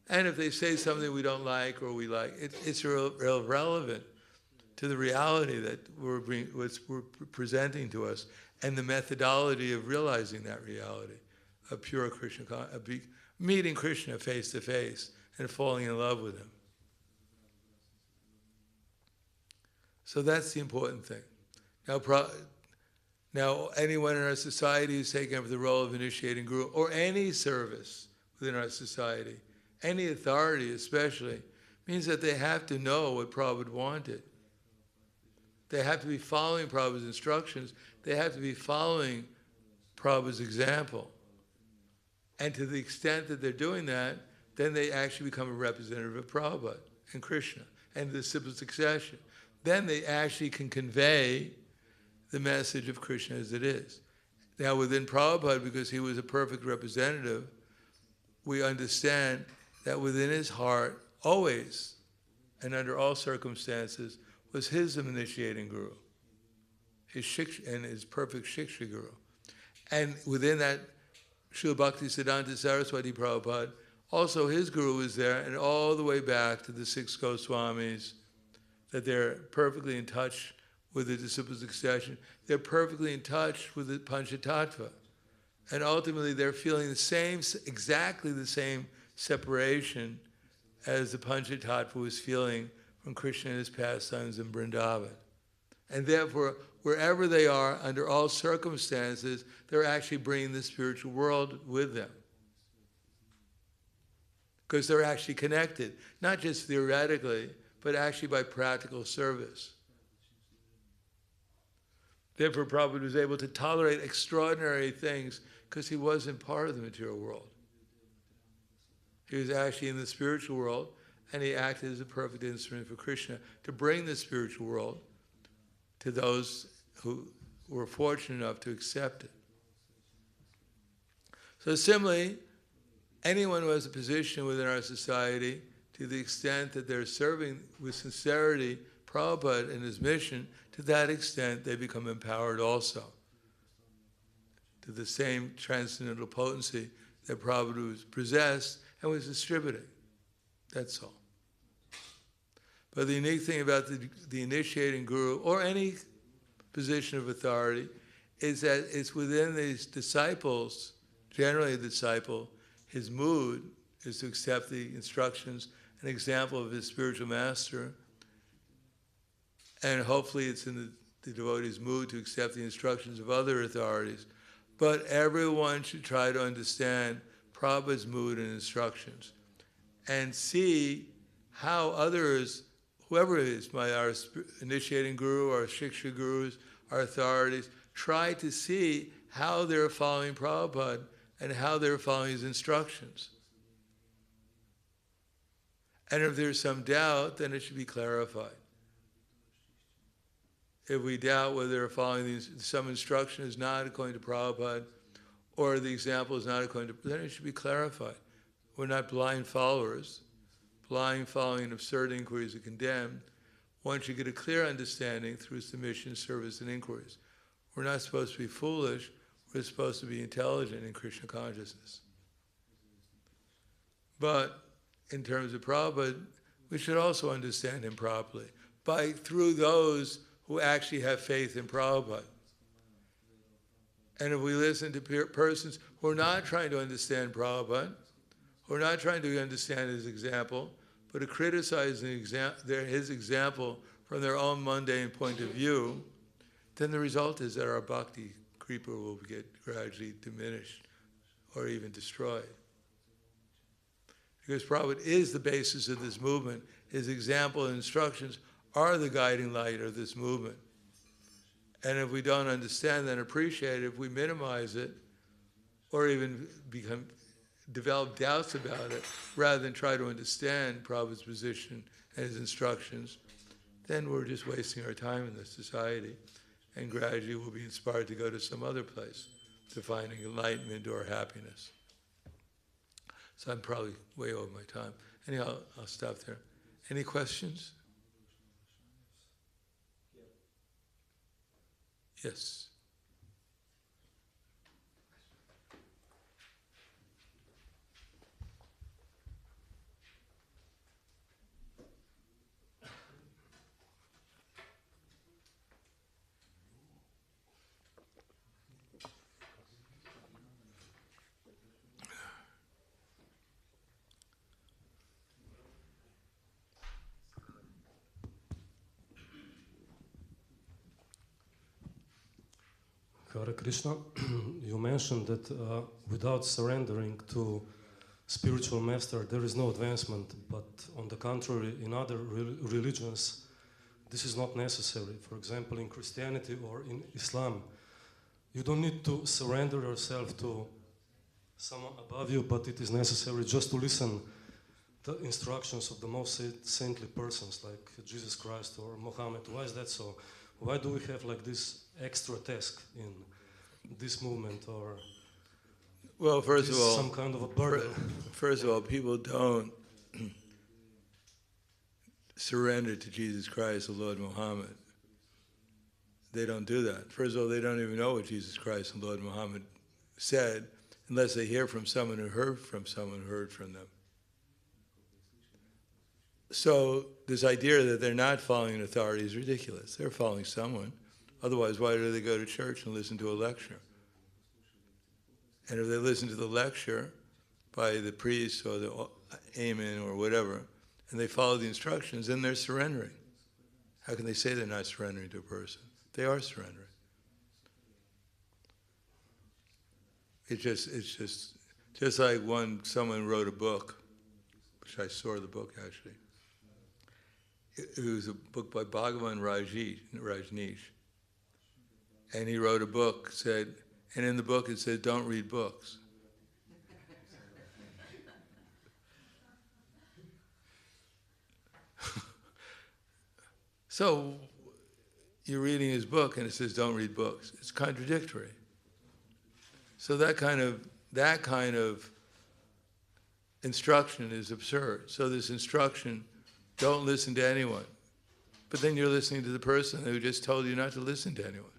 and if they say something we don't like or we like, it's irrelevant to the reality that we're presenting to us and the methodology of realizing that reality of pure Krishna, meeting Krishna face to face and falling in love with him. So that's the important thing. Now, anyone in our society who's taken up the role of initiating guru, or any service within our society, any authority especially, means that they have to know what Prabhupada wanted. They have to be following Prabhupada's instructions. They have to be following Prabhupada's example. And to the extent that they're doing that, then they actually become a representative of Prabhupada and Krishna and the disciple succession. Then they actually can convey the message of Krishna as it is. Now within Prabhupada, because he was a perfect representative, we understand that within his heart, always and under all circumstances, was his initiating guru, his perfect Shiksha Guru. And within that, Srila Bhaktisiddhanta Saraswati Prabhupada, also his guru was there, and all the way back to the 6 Goswamis, that they're perfectly in touch with the disciple succession. They're perfectly in touch with the Panchatattva. And ultimately they're feeling exactly the same separation as the Panchatattva was feeling from Krishna and his pastimes in Vrindavan. And therefore, wherever they are, under all circumstances, they're actually bringing the spiritual world with them. Because they're actually connected, not just theoretically, but actually by practical service. Therefore, Prabhupada was able to tolerate extraordinary things because he wasn't part of the material world. He was actually in the spiritual world, and he acted as a perfect instrument for Krishna to bring the spiritual world to those who were fortunate enough to accept it. So similarly, anyone who has a position within our society, to the extent that they're serving with sincerity Prabhupada and his mission, to that extent they become empowered also to the same transcendental potency that Prabhupada was possessed and was distributing. That's all. But the unique thing about the initiating guru, or any position of authority, is that it's within these disciples, generally a disciple, his mood is to accept the instructions, an example of his spiritual master, and hopefully it's in the devotee's mood to accept the instructions of other authorities. But everyone should try to understand Prabhupada's mood and instructions and see how others, whoever it is, our initiating guru, our shiksha gurus, our authorities, try to see how they're following Prabhupada and how they're following his instructions. And if there's some doubt, then it should be clarified. If we doubt whether they're following some instruction is not according to Prabhupada, or the example is not according to, then it should be clarified. We're not blind followers. Blind following and absurd inquiries are condemned. One should get a clear understanding through submission, service, and inquiries. We're not supposed to be foolish. We're supposed to be intelligent in Krishna consciousness. But in terms of Prabhupada, we should also understand him properly through those who actually have faith in Prabhupada. And if we listen to persons who are not trying to understand Prabhupada, who are not trying to understand his example, but to criticize his example from their own mundane point of view, then the result is that our bhakti kripa will get gradually diminished or even destroyed. Because Prabhupada is the basis of this movement. His example and instructions are the guiding light of this movement. And if we don't understand and appreciate it, if we minimize it, or even develop doubts about it, rather than try to understand Prabhupada's position and his instructions, then we're just wasting our time in this society, and gradually we'll be inspired to go to some other place to find enlightenment or happiness. So I'm probably way over my time. Anyhow, I'll stop there. Any questions? Yes. Hare Krishna, you mentioned that without surrendering to spiritual master, there is no advancement, but on the contrary, in other religions, this is not necessary. For example, in Christianity or in Islam, you don't need to surrender yourself to someone above you, but it is necessary just to listen to the instructions of the most saintly persons like Jesus Christ or Muhammad. Why is that so? Why do we have like this extra task in this movement, or well, first of all, some kind of a burden? First of all, people don't surrender to Jesus Christ, the Lord Muhammad. They don't do that. First of all, they don't even know what Jesus Christ and Lord Muhammad said unless they hear from someone who heard from someone who heard from them. So this idea that they're not following an authority is ridiculous. They're following someone. Otherwise, why do they go to church and listen to a lecture? And if they listen to the lecture by the priest or the amen or whatever, and they follow the instructions, then they're surrendering. How can they say they're not surrendering to a person? They are surrendering. It's just like someone wrote a book, which I saw the book actually. It was a book by Bhagavan Rajneesh. And he wrote a book, and in the book it said, don't read books. So, you're reading his book and it says, don't read books. It's contradictory. So that kind of instruction is absurd. So this instruction, don't listen to anyone. But then you're listening to the person who just told you not to listen to anyone,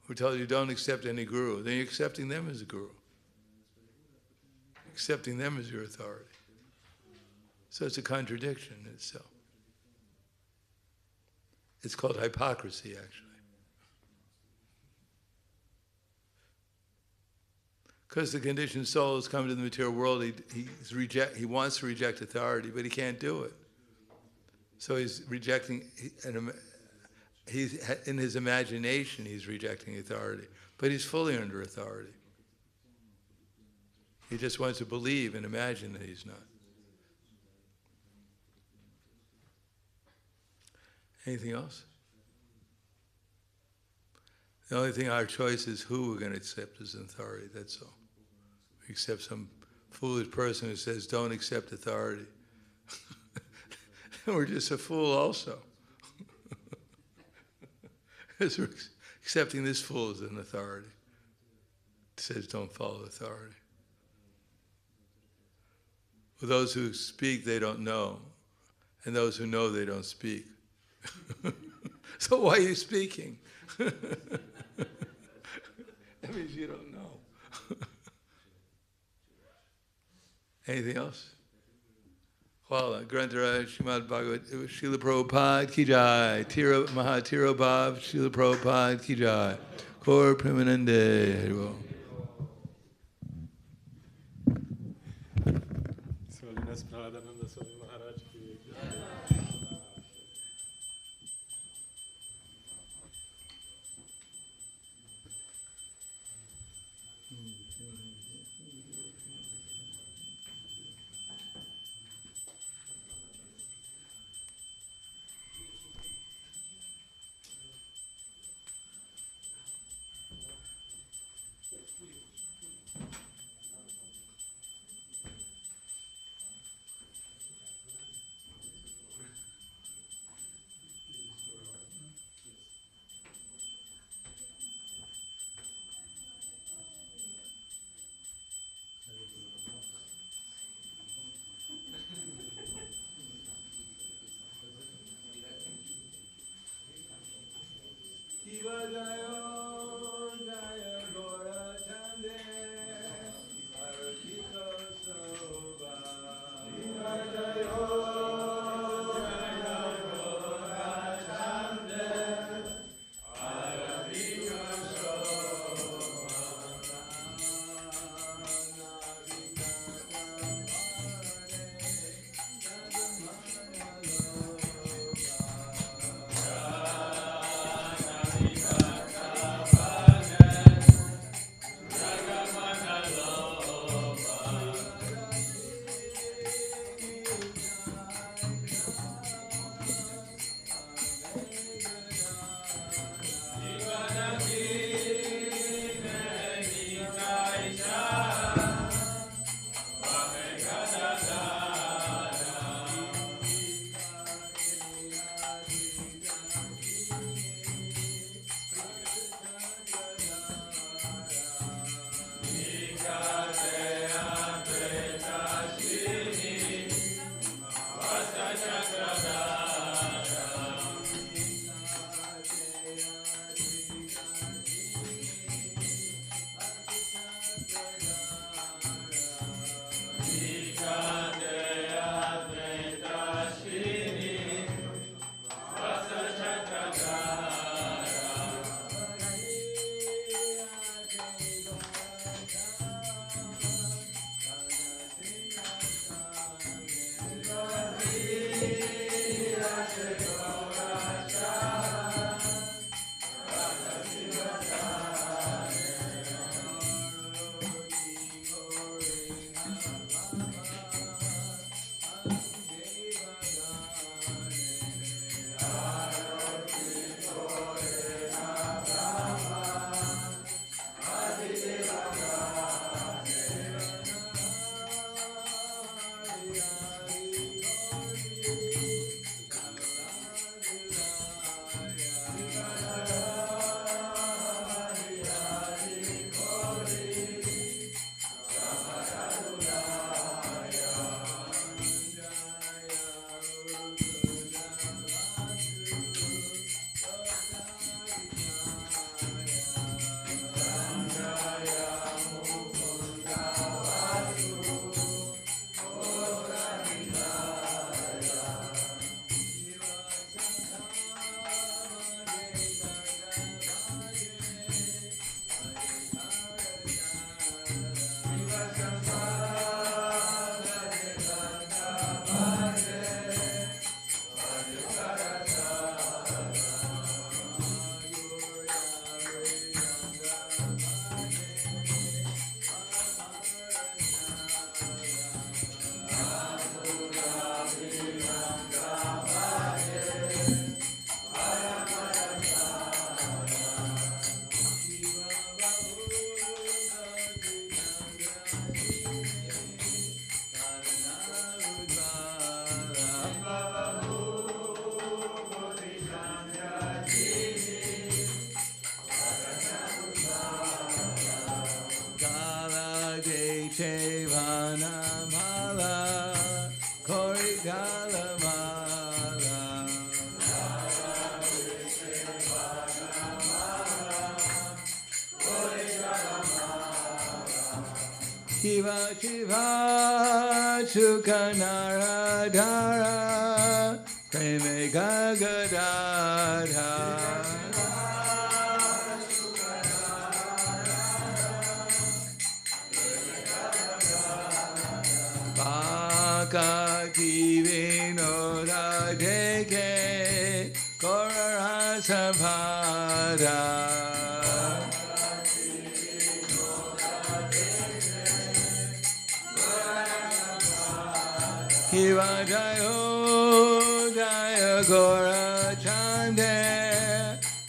who told you don't accept any guru. Then you're accepting them as a guru, accepting them as your authority. So it's a contradiction in itself. It's called hypocrisy, actually. Because the conditioned soul has come to the material world, he wants to reject authority, but he can't do it. So he's rejecting, in his imagination he's rejecting authority, but he's fully under authority. He just wants to believe and imagine that he's not. Anything else? The only thing our choice is who we're going to accept as authority, that's all. We accept some foolish person who says, don't accept authority. We're just a fool also. Because we're accepting this fool as an authority. It says, don't follow authority. For those who speak, they don't know. And those who know, they don't speak. So why are you speaking? That means you don't know. Anything else? Well, Grantaraj, Srimad Bhagavat, Srila Prabhupada ki jai, Maha Tiro Bhav, Srila Prabhupada ki jai, Gaura Premanande, Hari Bol. Prahladananda Swami Maharaj ki Jai Vishevana Mala Korigala Mala Shiva Shiva Shukanara Prema Gagadadha Bhakti Vinoda Deke Gaura Sabhada Hiva Jayo Jaya Gaura Chande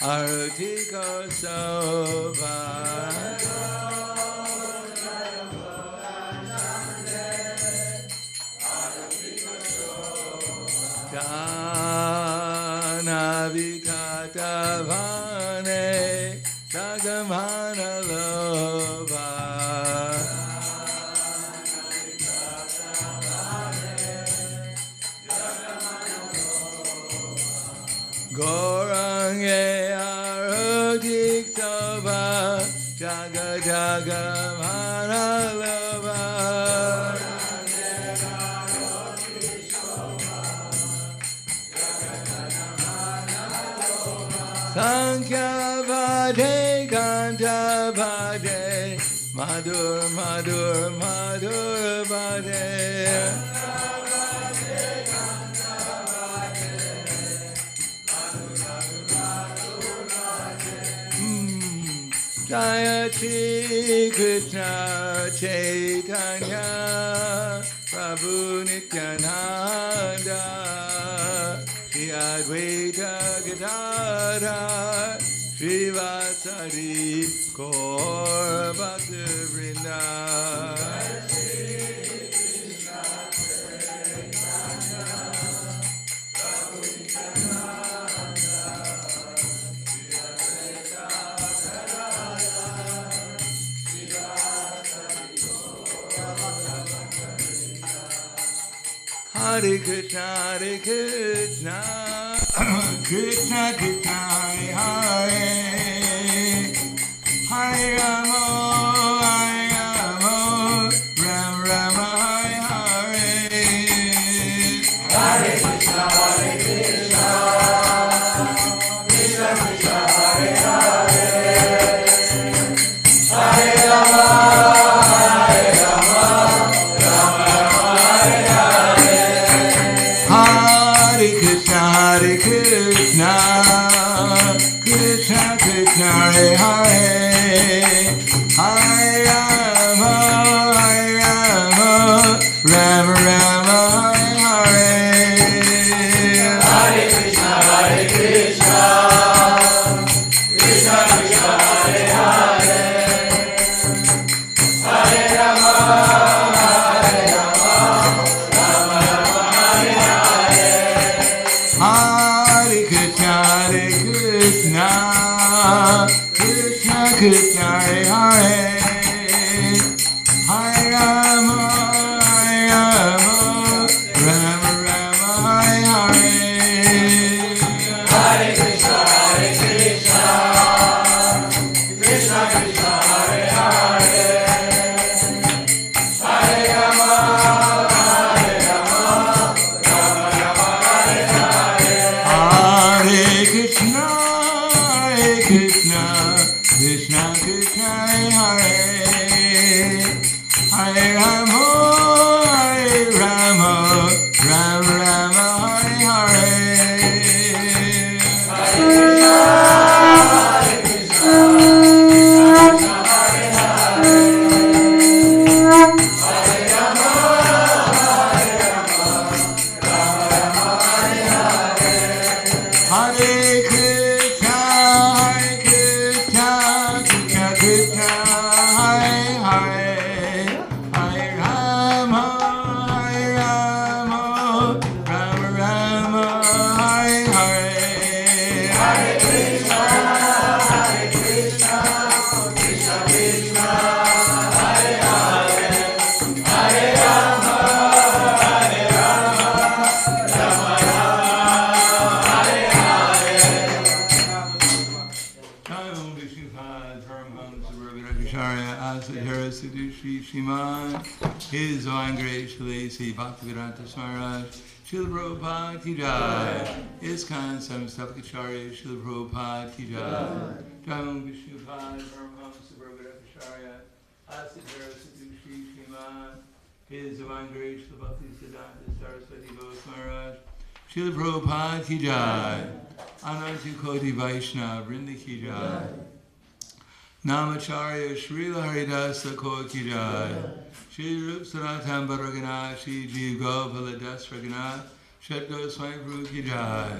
Arati Kosoba Dhana Vikata Vane Jagamana Loba Gaurange Arodik Soba Jaga Jaga Manalova Sankhya Bhade Ganta Bhade Madhur Madhur Madhur Bhade Jaya Shri Krishna Chaitanya Prabhu Nityananda Shri Advaita Gadadhar Shri Vasari Gaur Bhakta Vrinda Hare Krishna, Hare Krishna, Krishna Krishna, Hare Hare, Hare Rama, Rama Rama, Hare Hare. Hare Krishna, Hare Krishna, Krishna Krishna, Hare Hare, Hare Rama, Hare Rama, Rama Rama, Hare Hare. Hare Krishna, Hare Krishna, Krishna Krishna, Hare Hare, Hare Rama, Rama Rama, Hare Hare. Hare Krishna, Hare Krishna, Krishna Krishna, Hare Hare, Hare Rama, Hare Rama, Rama Rama, Hare Hare. Hare Krishna, Hare Krishna, Krishna Krishna, Hare Hare, Hare Rama, Rama Rama, Hare Hare. Hare Krishna, Hare Krishna, Krishna Krishna, Hare Hare, Hare Rama, Hare Rama, Rama Rama, Hare Hare. Hare Krishna, Hare Krishna, Krishna Krishna, Hare Hare, Hare Rama, Hare Rama, Rama Rama, Hare Hare. Hare Krishna, Hare Krishna, Krishna Krishna, Hare Hare, Hare Rama, Hare Rama, Rama Rama, Hare Hare. Hare Krishna, Hare Krishna, Acharya Asadhara Siddhu Shri Shriman, His Divine Grace Sri Bhaktivedanta Smaraj, Srila Prabhupada Ki Jai, ISKCON Samstapakacharya Srila Prabhupada Ki Jai, Jai Vishnupad Paramahamsa Prabhupada-Acharya Asadhara Siddhu Shri Shriman, His Divine Grace Srila Bhaktivedanta Saraswati Gosmaraj, Srila Prabhupada Ki Jai, Anantu Koti Vaishnava Vrinda Ki Jai, Namacharya Srila Haridasa Ko Ki Jai, Shri Rup Sanatam Bharagana, Shri Jeev Gopala Das Ragana, Shat Swami Prabhu Ki Jai,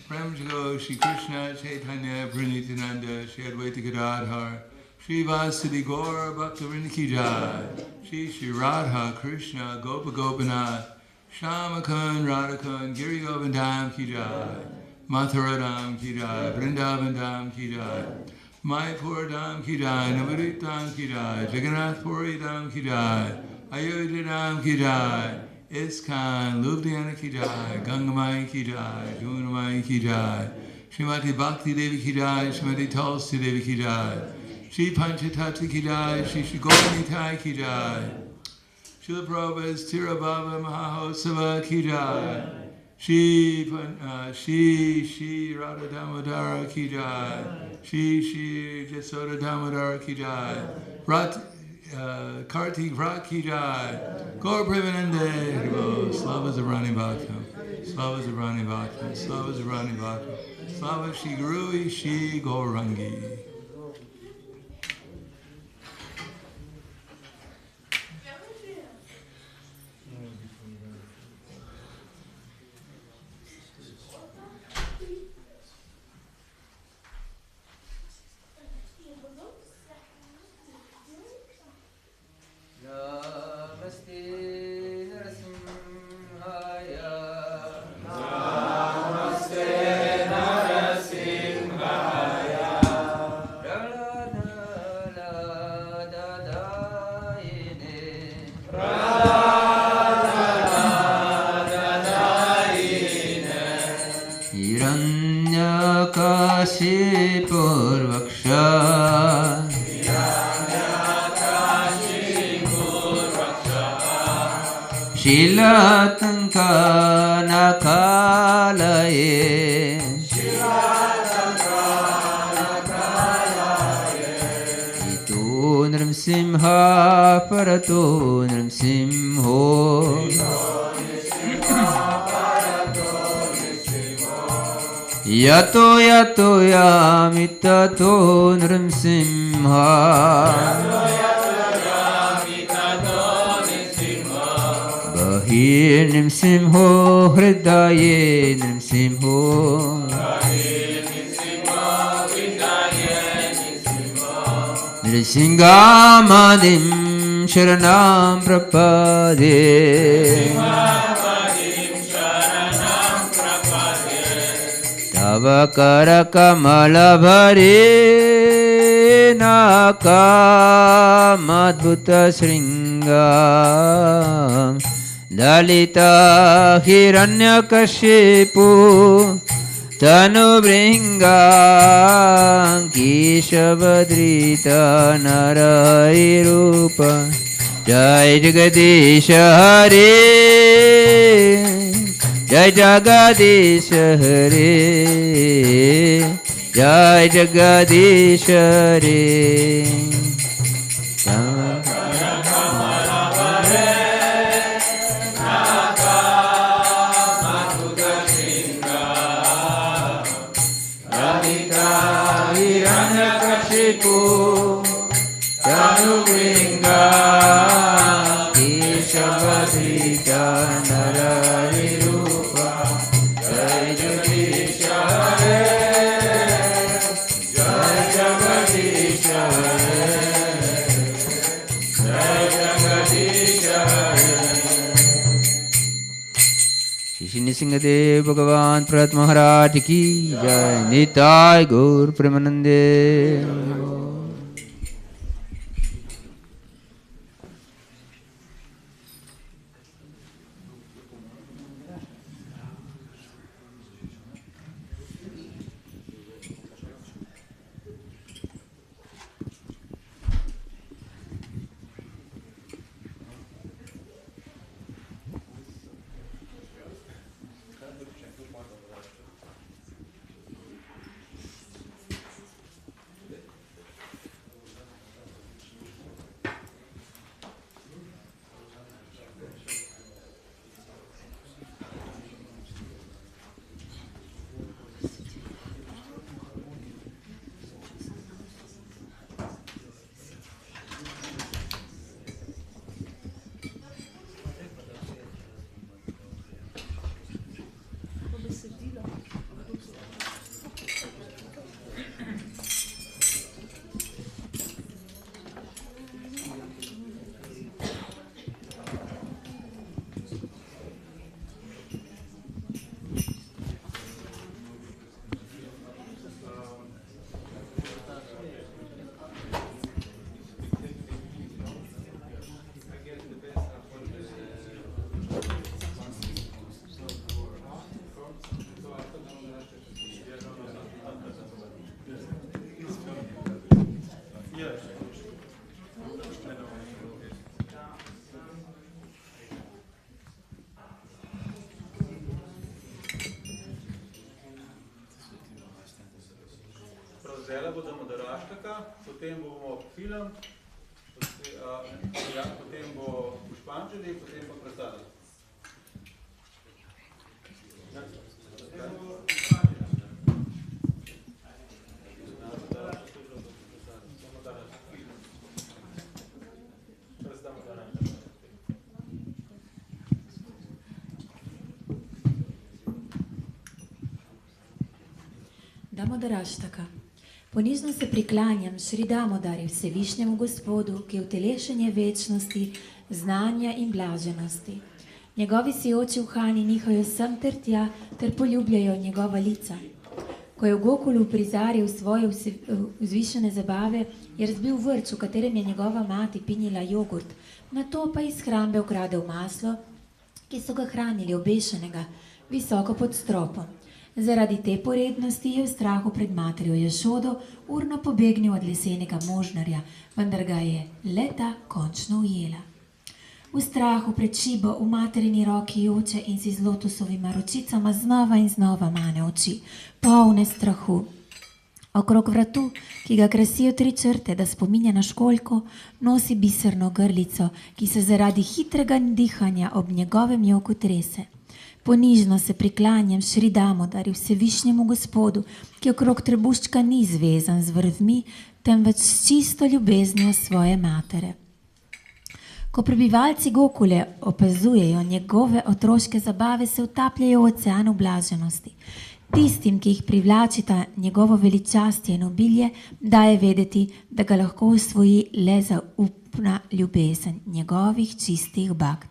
Prem Jago Shri Krishna Chaitanya Pranityananda, Shri Advaita Gadadhar, Shri Vasudhi Gaura Bhaktivinoda Ki Jai, Shri Radha Krishna Gopa Gopinath, Shamakun Radhakun Giri Govindam Ki Jai, Mathuradam Ki Jai, Vrindavan Dham Ki Jai, Mayapur Dham Ki Jai, Navarit Dham Ki Jai, Jagannath Puri Dham Ki Jai, Ayodhya Dham Ki Jai, ISKCON Ljubljana Ki Jai, Gangamai Ki Jai, Junamai Ki Jai, Srimati Bhakti Devi Ki Jai, Srimati Tulsi Devi Ki Jai, Shri Panchatattva Ki Jai, Shri Gaura Ki Jai, Srila Prabhupada's Tirabhava Mahahosava Ki Jai, Shri Radha Damodara Ki Jai, Shri Jasoda Damodara Ki Jai, Kartik Vrat Ki Jai, Gaur Premanande, Slava Zarani Bhaktam, Slava Zarani Bhaktam, Slava Zarani Bhaktam, Slava Shri Guru Shri Gaurangi. Yato yato yamitato nrsimha Bahir nrsimho hridaye nrsimho Nrsingamadim sharanam prapade Tava kamala bhare naka madbhuta sringam Dalita hiranyakashipu tanu bringam Keshavadrita narai rupa Jai Jagadisha Hare Jai Jagadish Hare Jai Jagadish Hare Hiranyakashipu Tanu Bringa Keshavadrita Narari Rupa Jai Jagadish Hare Jai Jagadish Hare Jai Jagadish Hare Shri Nisinghadev Bhagavan Prat Maharaj Ki Jai Nitai Gaur Premanande Zdajle bo Damodaraštaka, potem bomo film, potem bo Pušpanjali, potem pa Prahladananda. Damodaraštaka. Ponižno se priklanjam Šri Damodari, vsevišnjemu Gospodu, ki je utelešenje večnosti, znanja in blaženosti. Njegovi sijoči uhani nihajo sem ter tja, ter poljubljajo njegova lica. Ko je v Gokulu prizaril svoje vzvišene zabave, je razbil vrč, v katerem je njegova mati pinila jogurt, nato pa iz hrambe ukradel maslo, ki so ga hranili obešenega, visoko pod stropom. Zaradi te porednosti je v strahu pred materjo Jašodo urno pobegnil od lesenega možnarja, vendar ga je leta končno ujela. V strahu pred šibo v materini roki joče in si z lotosovima ročicama znova in znova mane oči, polne strahu. Okrog vratu, ki ga krasijo 3 črte, da spominja na školjko, nosi biserno grlico, ki se zaradi hitrega dihanja ob njegovem joku trese. Ponižno se priklanjam Šri Damodari, vsevišnjemu Gospodu, ki okrog trebuščka ni zvezan z vrvmi, temveč s čisto ljubeznijo svoje matere. Ko prebivalci Gokule opazujejo njegove otroške zabave, se utapljajo v oceanu blaženosti. Tistim, ki jih privlačita njegovo veličastje in obilje, daje vedeti, da ga lahko usvoji le zaupna ljubezen njegovih čistih bakt.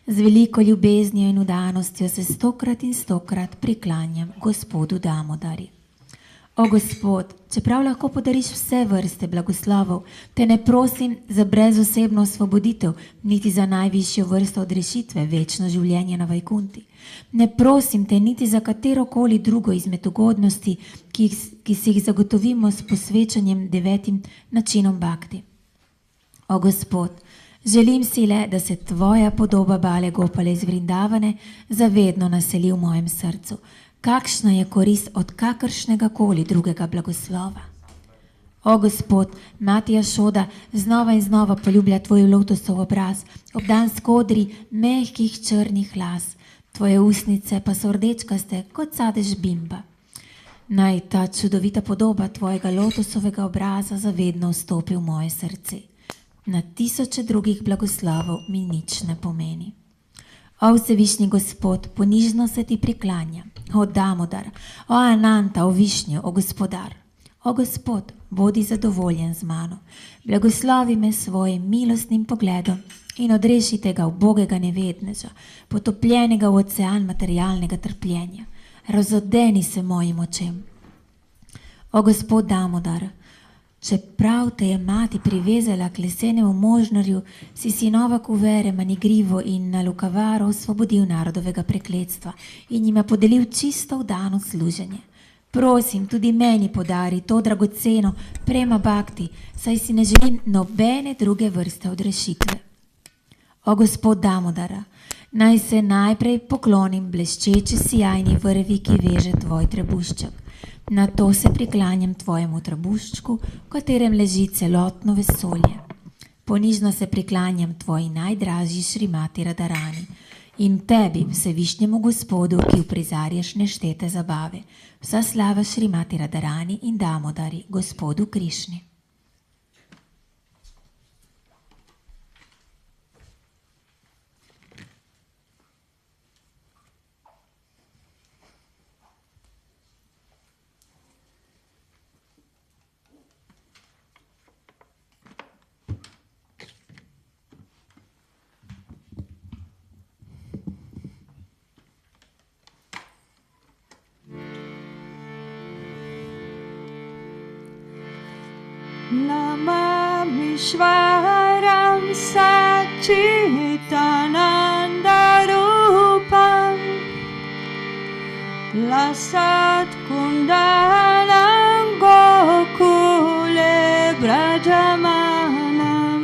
Z veliko ljubeznijo in vdanostjo se 100krat in 100krat priklanjam Gospodu Damodari. O Gospod, čeprav lahko podariš vse vrste blagoslovov, te ne prosim za brezosebno osvoboditev, niti za najvišjo vrsto odrešitve, večno življenje na Vajkunti. Ne prosim te niti za katerokoli drugo izmed ugodnosti, ki si jih zagotovimo s posvečanjem 9 načinom bhakti. O Gospod, želim si le, da se tvoja podoba Bale Gopale iz Vrindavane zavedno naseli v mojem srcu. Kakšna je korist od kakršnega koli drugega blagoslova? O Gospod, mati Jašoda znova in znova poljublja tvoj lotosov obraz, obdan s kodri mehkih črnih las. Tvoje usnice pa so rdečkaste kot sadež bimba. Naj ta čudovita podoba tvojega lotosovega obraza zavedno vstopi v moje srce. Na tisoče drugih blagoslovov mi nič ne pomeni. O vsevišnji Gospod, ponižno se ti priklanjam. O Damodar, o Ananta, o Višnju, o Gospodar. O Gospod, bodi zadovoljen z mano. Blagoslovi me svojim milostnim pogledom in odreši tega ubogega nevedneža, potopljenega v ocean materialnega trpljenja. Razodeni se mojim očem. O Gospod Damodar, čeprav te je mati privezala k lesenemu možnarju, si sinova Kuvere, Manigrivo in Nalukavaro osvobodil narodovega prekletstva in jima podelil čisto vdano služenje. Prosim, tudi meni podari to dragoceno Prema bhakti, saj si ne želim nobene druge vrste odrešitve. O Gospod Damodara, naj se najprej poklonim bleščeči sijajni vrvi, ki veže tvoj trebušček. Na to se priklanjam tvojemu trebuščku, v katerem leži celotno vesolje. Ponižno se priklanjam tvoji najdražji Šrimati Radharani in tebi, vsevišnjemu Gospodu, ki uprizarjaš neštete zabave. Vsa slava Šrimati Radharani in Damodari, Gospodu Krišni. Namamishvaram Satchitanandarupam Lasat Kundalam Gokule vrajamanam.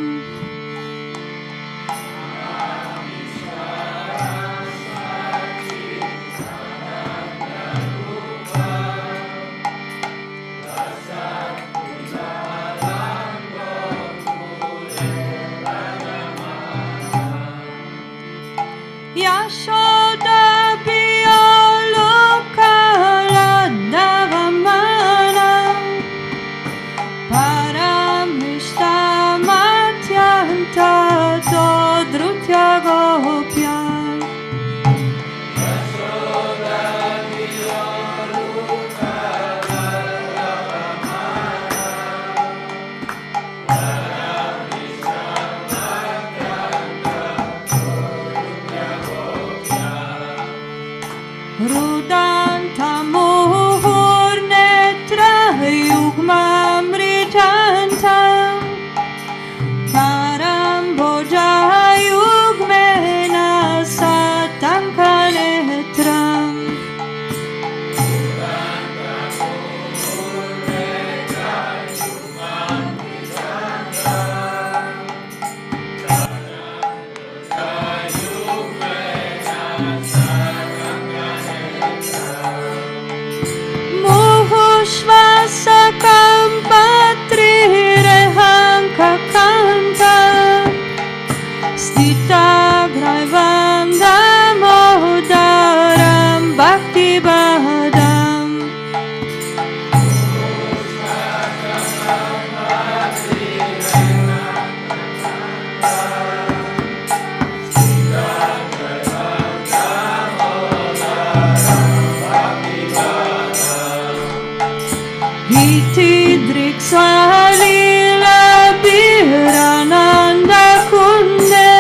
Yashoda Biyolokaladdavamanam Paramishtamathyanta Dodrutya Gopyam. Rudantamuhurnetra yugmamrijantam Parambojayugmena satankanetram. Muhushvasakam patrirehankakanta Stitagraivam damodaram bhaktibhadam. Iti driksalila birananda kunde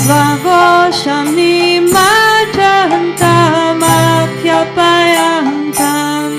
Svagosham nimajantam akhyapayantam.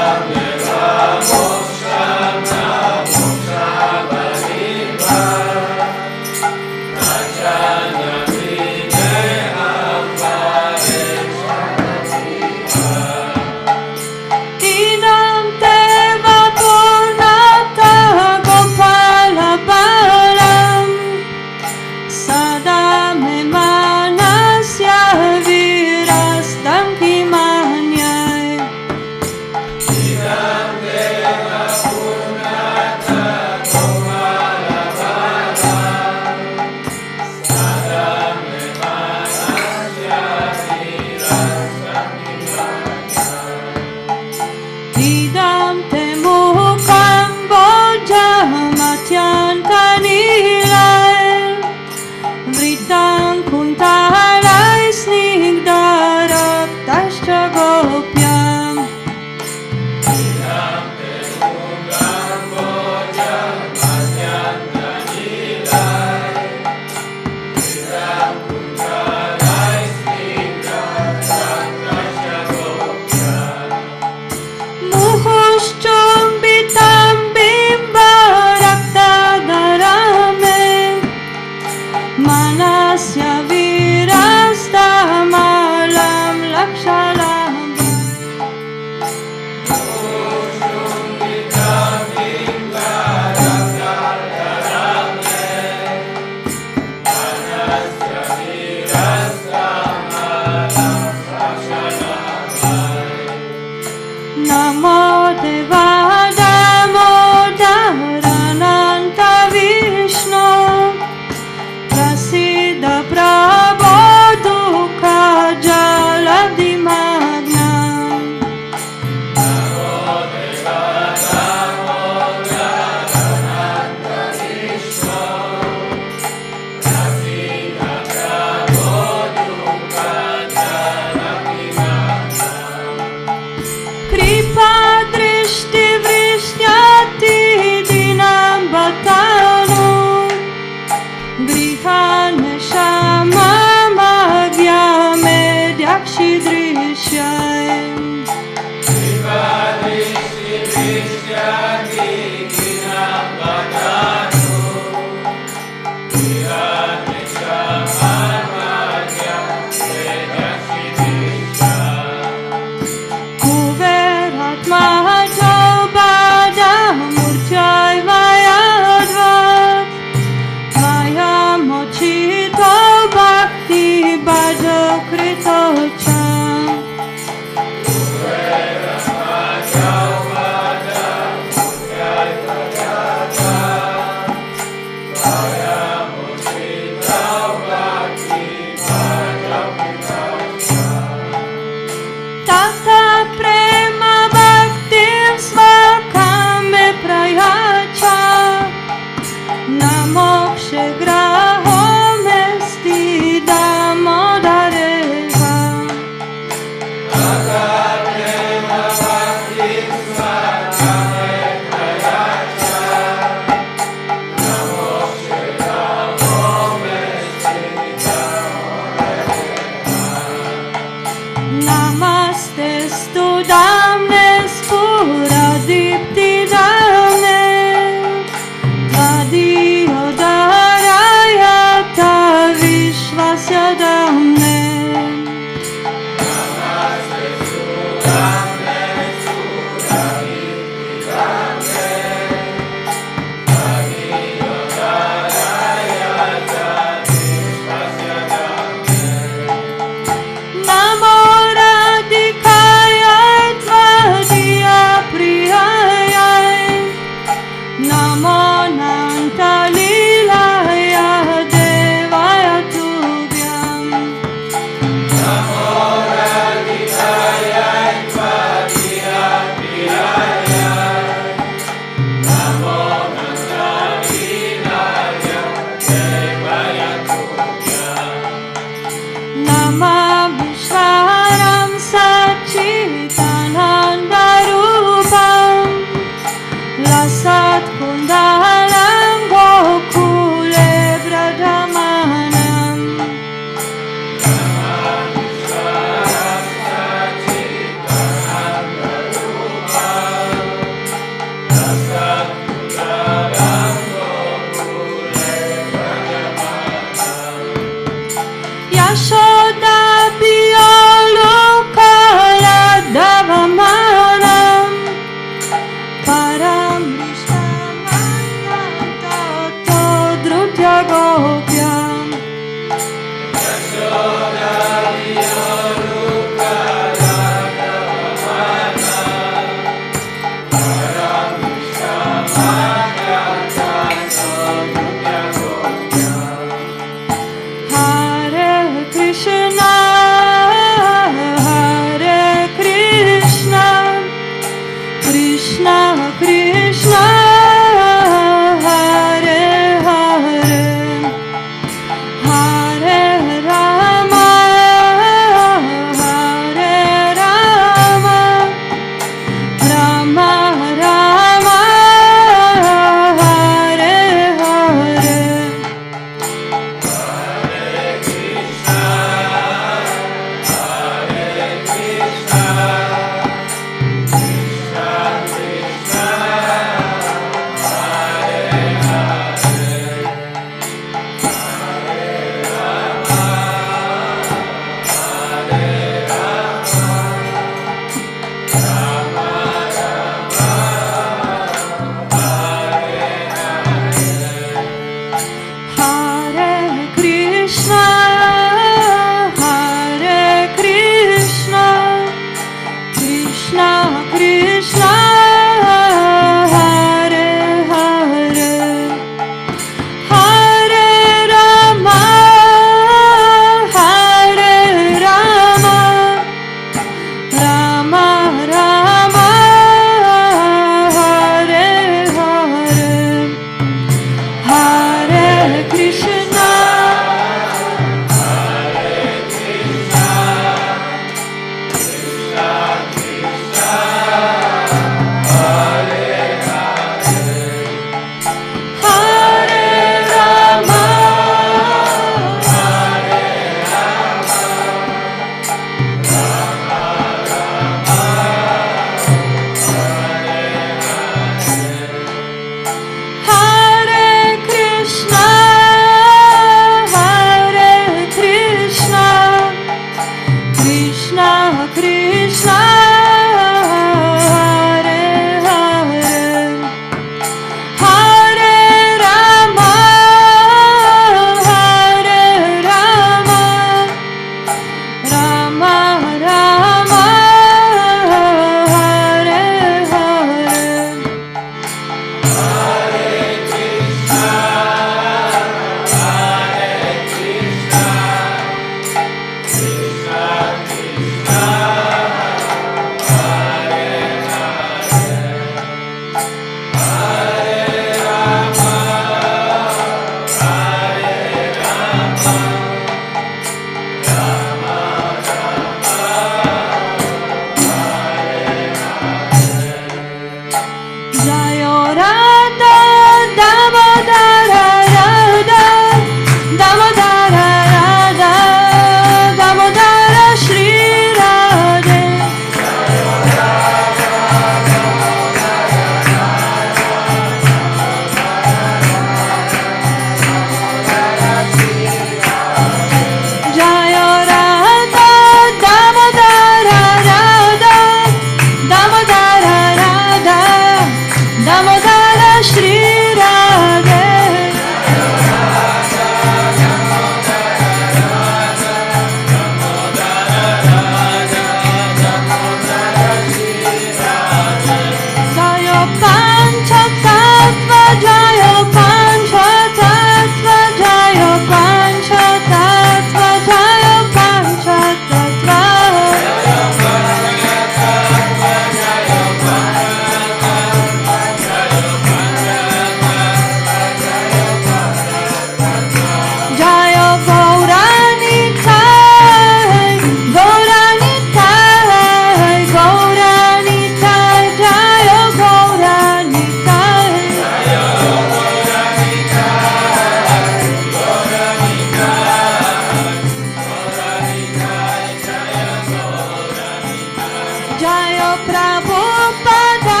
Jayo Prabhupada,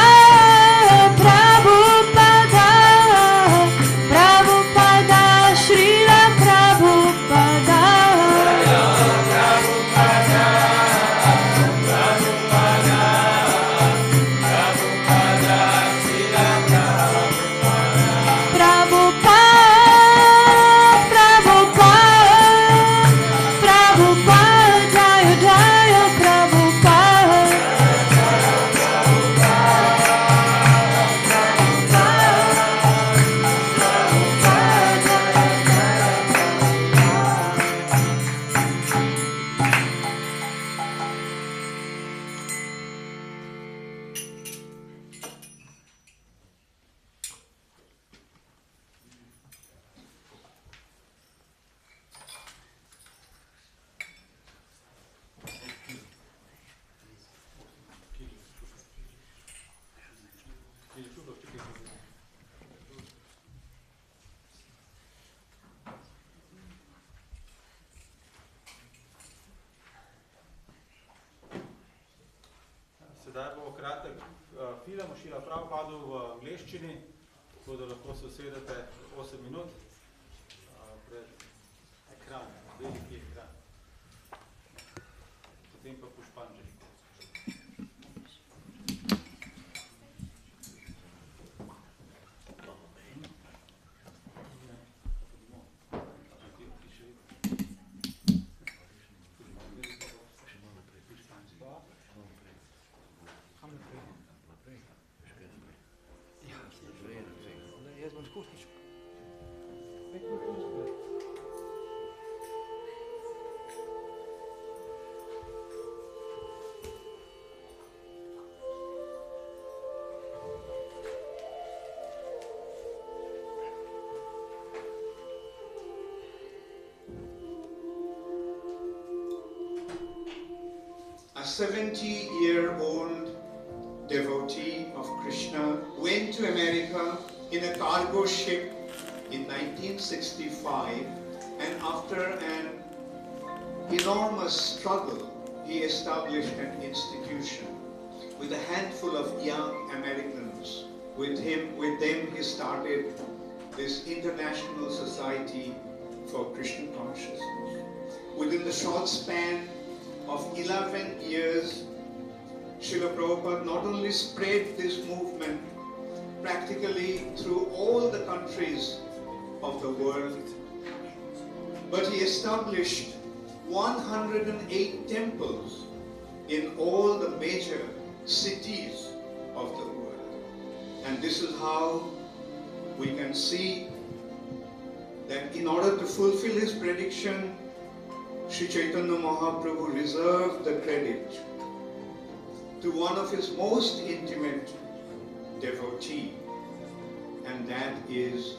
Prabhupada, Prabhupada, Srila Prabhupada. Sedaj bo kratek film o Šrila Prabhupadu v angleščini, tako da lahko se usedete 8 minut pred ekran, veliki ekran. Potem pa Pušpanjali. A 70-year-old devotee of Krishna went to America in a cargo ship in 1965, and after an enormous struggle, he established an institution with a handful of young Americans. With them he started this International Society for Krishna Consciousness. Within the short span of 11 years, Srila Prabhupada not only spread this movement practically through all the countries of the world, but he established 108 temples in all the major cities of the world. And this is how we can see that in order to fulfill his prediction, Sri Chaitanya Mahaprabhu reserved the credit to one of his most intimate devotee, and that is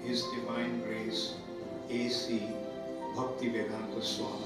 His Divine Grace, A.C. Bhaktivedanta Swami.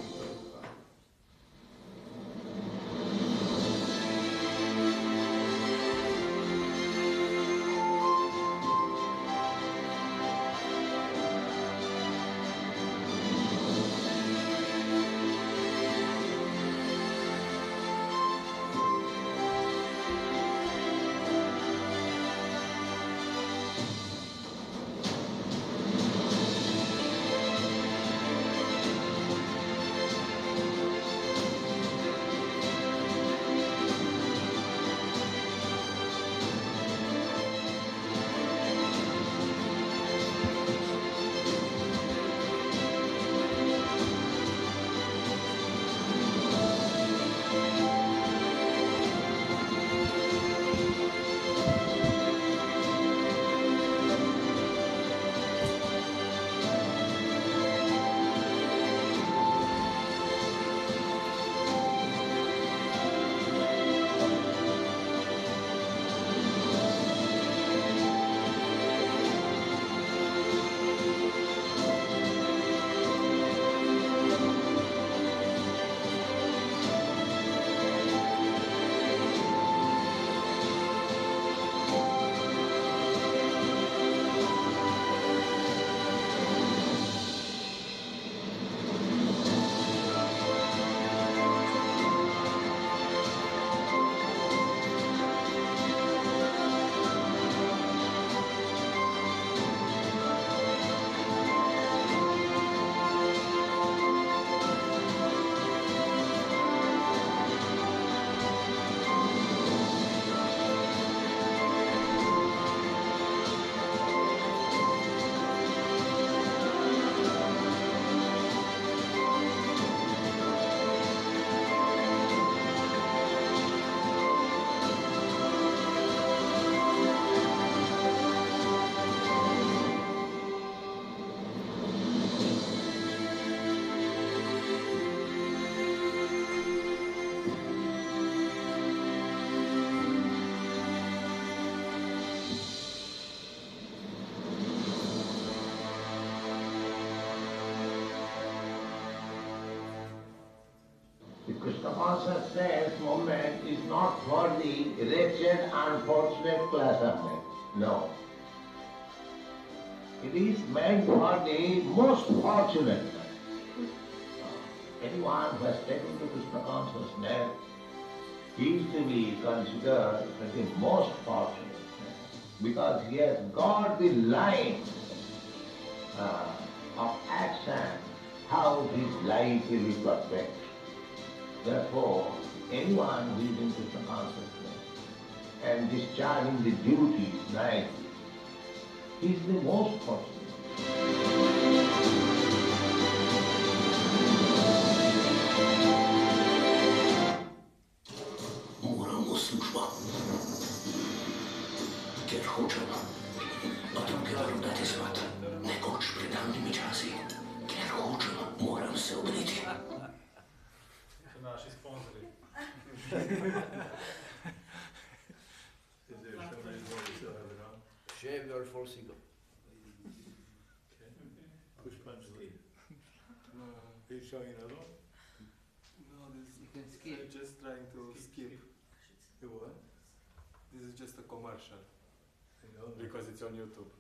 consciousness movement is not for the wretched, unfortunate class of men. No. It is meant for the most fortunate. Anyone who has taken to Krishna consciousness is to be considered as the most fortunate, because he has got the line of action, how his life will be perfect. Therefore, anyone who is in Krishna consciousness and discharging the duties nicely is the most fortunate. Moramo služba, ker hočemo od drugega dati svat, nekoč pred davnimi časi, ker hočemo, moram se obriti. Naši sponzori. Shave your false ego. Pušpanjali. Are you showing another one? No, this you can skip. I'm just trying to skip. You what? This is just a commercial. No, because it's on YouTube.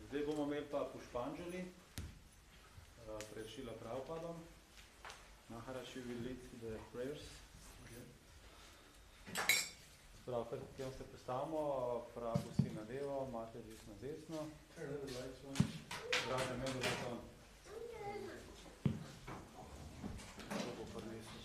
Zdaj bomo imeli pa Pušpanjali, pred Šrila Prabhupadom. Maharaj will lead the prayers. Prav, kjer se predstavimo, Prabhu si na levo, Materji na desno. Drage me, da tam. To bo prinesel.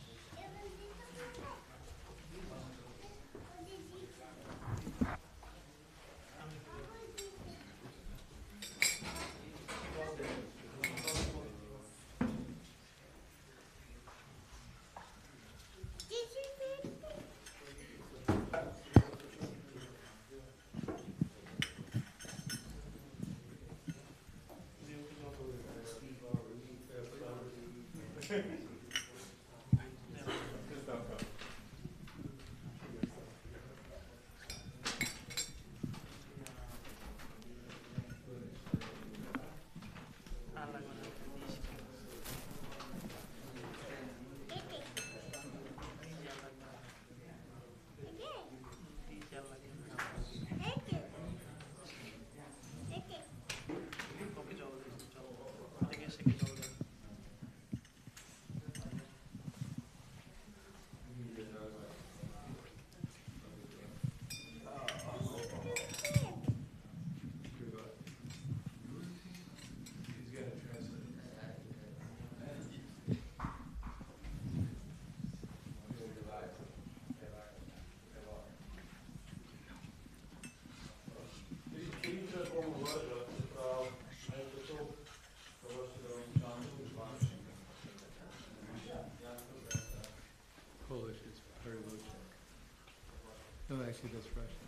No, actually, that's Russian.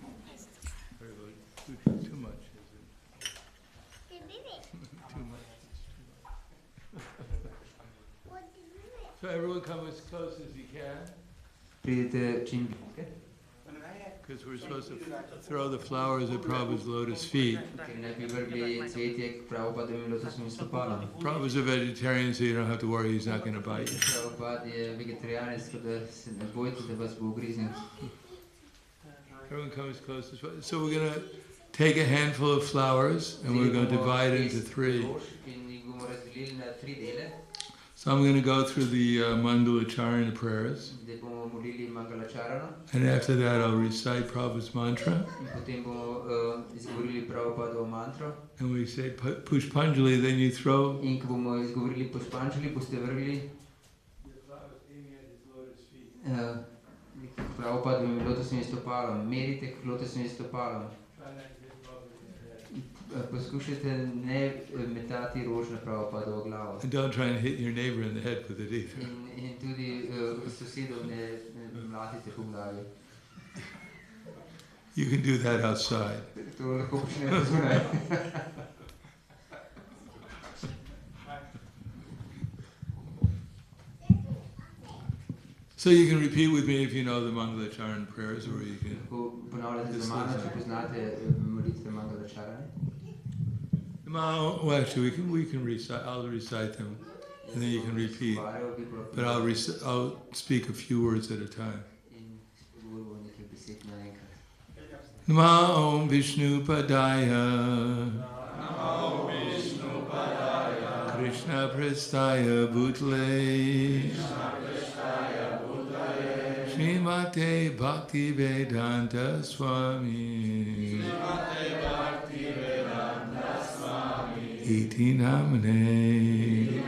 Very good. Too much, is it? Too much. So everyone come as close as you can. Because we're supposed to throw the flowers at Prabhupada's lotus feet. Prabhupada's a vegetarian, so you don't have to worry, he's not going to bite you. Everyone comes close as well. So we're going to take a handful of flowers and we're going to divide it into three. So I'm going to go through the Mandalacharana prayers. And after that I'll recite Prabhupada's mantra. And we say Pušpanjali, then you throw the flowers aiming at his lotus feet. Prabhupadovim lotosnim stopalom, merite k lotosnim stopalom. Poskušajte ne metati rož na Prabhupadovo glavo. And don't try and hit your neighbor in the head with it either. In tudi sosedov ne mlatite po glavi. You can do that outside. To lahko počnete zunaj. So you can repeat with me if you know the Mandalacharana prayers, or you can. Well, actually, we can recite. I'll recite them, and then you can repeat. But I'll speak a few words at a time. Nama Om Vishnu Padaya. Krishna Prestaya Bhutale. Srimate Bhakti Vedanta Swami. Iti Namane.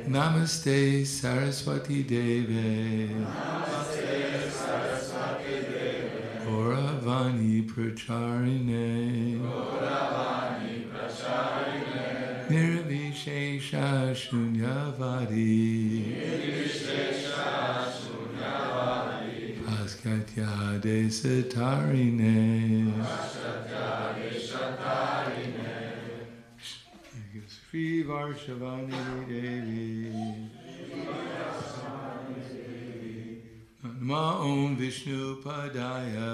Namaste Saraswati Deve. Gauravani Pracharine. Nirvishesha Shunyavadi. Paskatya Desatarine. Sri Varshavani Devi. Nama Om Vishnu Padaya.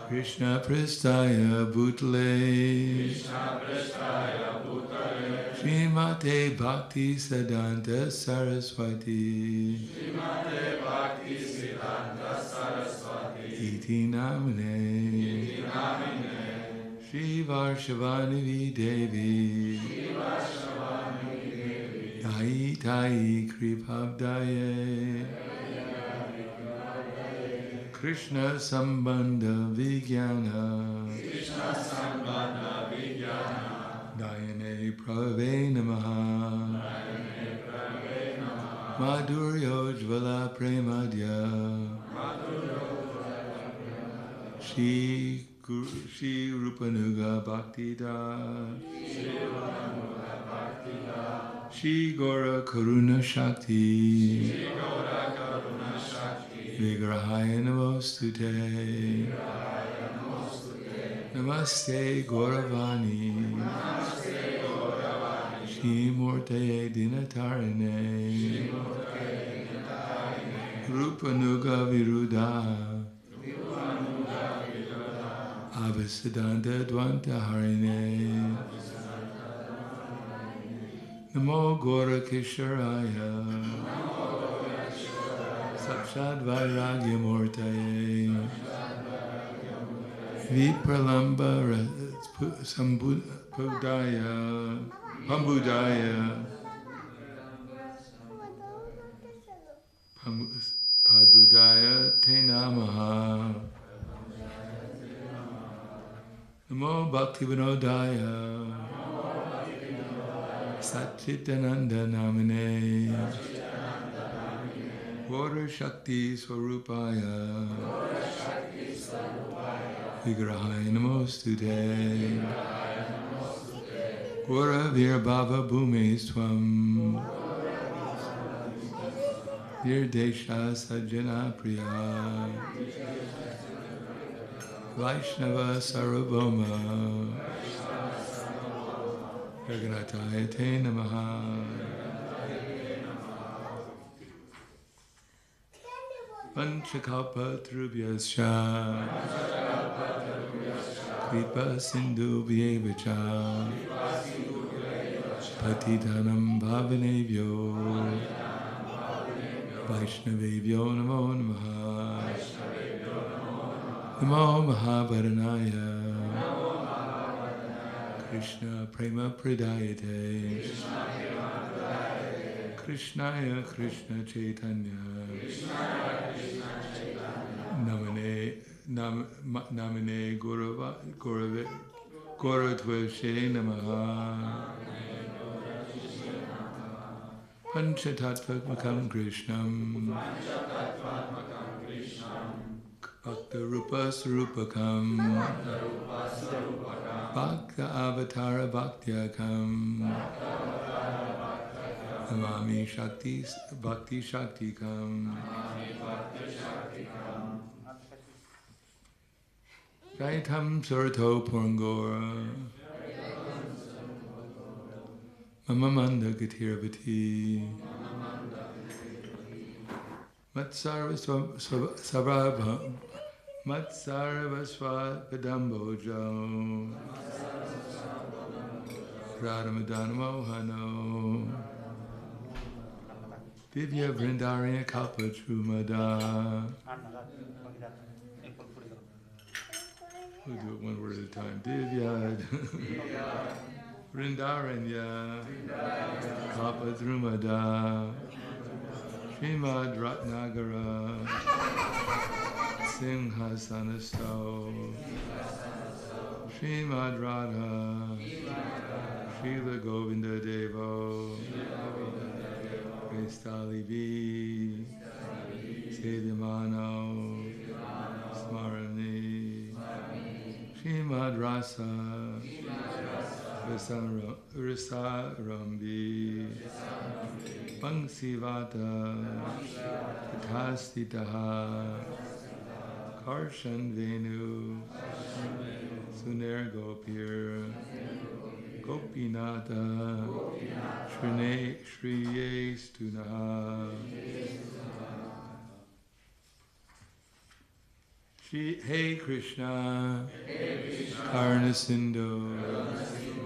Krishna Prestaya Bhutale. Srimate Bhakti Siddhanta Saraswati. Iti Namane. Sri Varshavani Devi Dai Tai Kripabdaye Krishna Sambandha Vijnana Dayane Prave Namaha Madhuryojvala Premadya Shri Rupanuga Bhaktida Shri Gaura Karuna Shakti Vigrahaya Namostute Namaste Gauravani Shri Murtaye Dinatarine Rupanuga Viruddha Abhisidanta Dvanta Harine Namo Gaura Kisharaya Sakshat Vairagya Murtaye Vipralamba Pambudaya Padbudaya Te Namaha Namo Bhaktivinodaya Satchitananda Namine Gaura Shakti Swarupaya Vigrahaya Namostute Gaura Virbhava Bhumi Swam Virdesha Sajjana Priya Vaishnava Sarvabhauma Jagannathaya Te Namaha Panchakalpa Trubhyascha Kripa Sindhu Vyevacha Patitanam Bhavanevyo Vaishnavevyo Namo Namaha Namo Mahabharanaya Krishna Prema Pradayate Krishnaya Krishna Chaitanya Namane Gauravadvashe Namaha Panchatattvamakam Krishnam Bhakta Rupa Sarupakam Bhakta Avatara Bhaktyakam Namami Shakti Bhakti Shaktikam Jaitam Sarto Purangora Mamamanda Gatirvati Matsarva Padambojo Radhamadana Mohano Divya Vrindaraya Kalpa Trumada. We'll do it one word at a time. Divya Vrindaranya Kalpa Trumada Srimad Ratnagara Singhasanasto Srimad Radha Srila Govinda Devo Kristali V Sevyamano Smarani Srimad Rasa Rasa Rambi Bangsivata Katastitaha Karshan Venu Suner Gopir Gopinata Shriye Stunaha Hey Krishna Karnasindho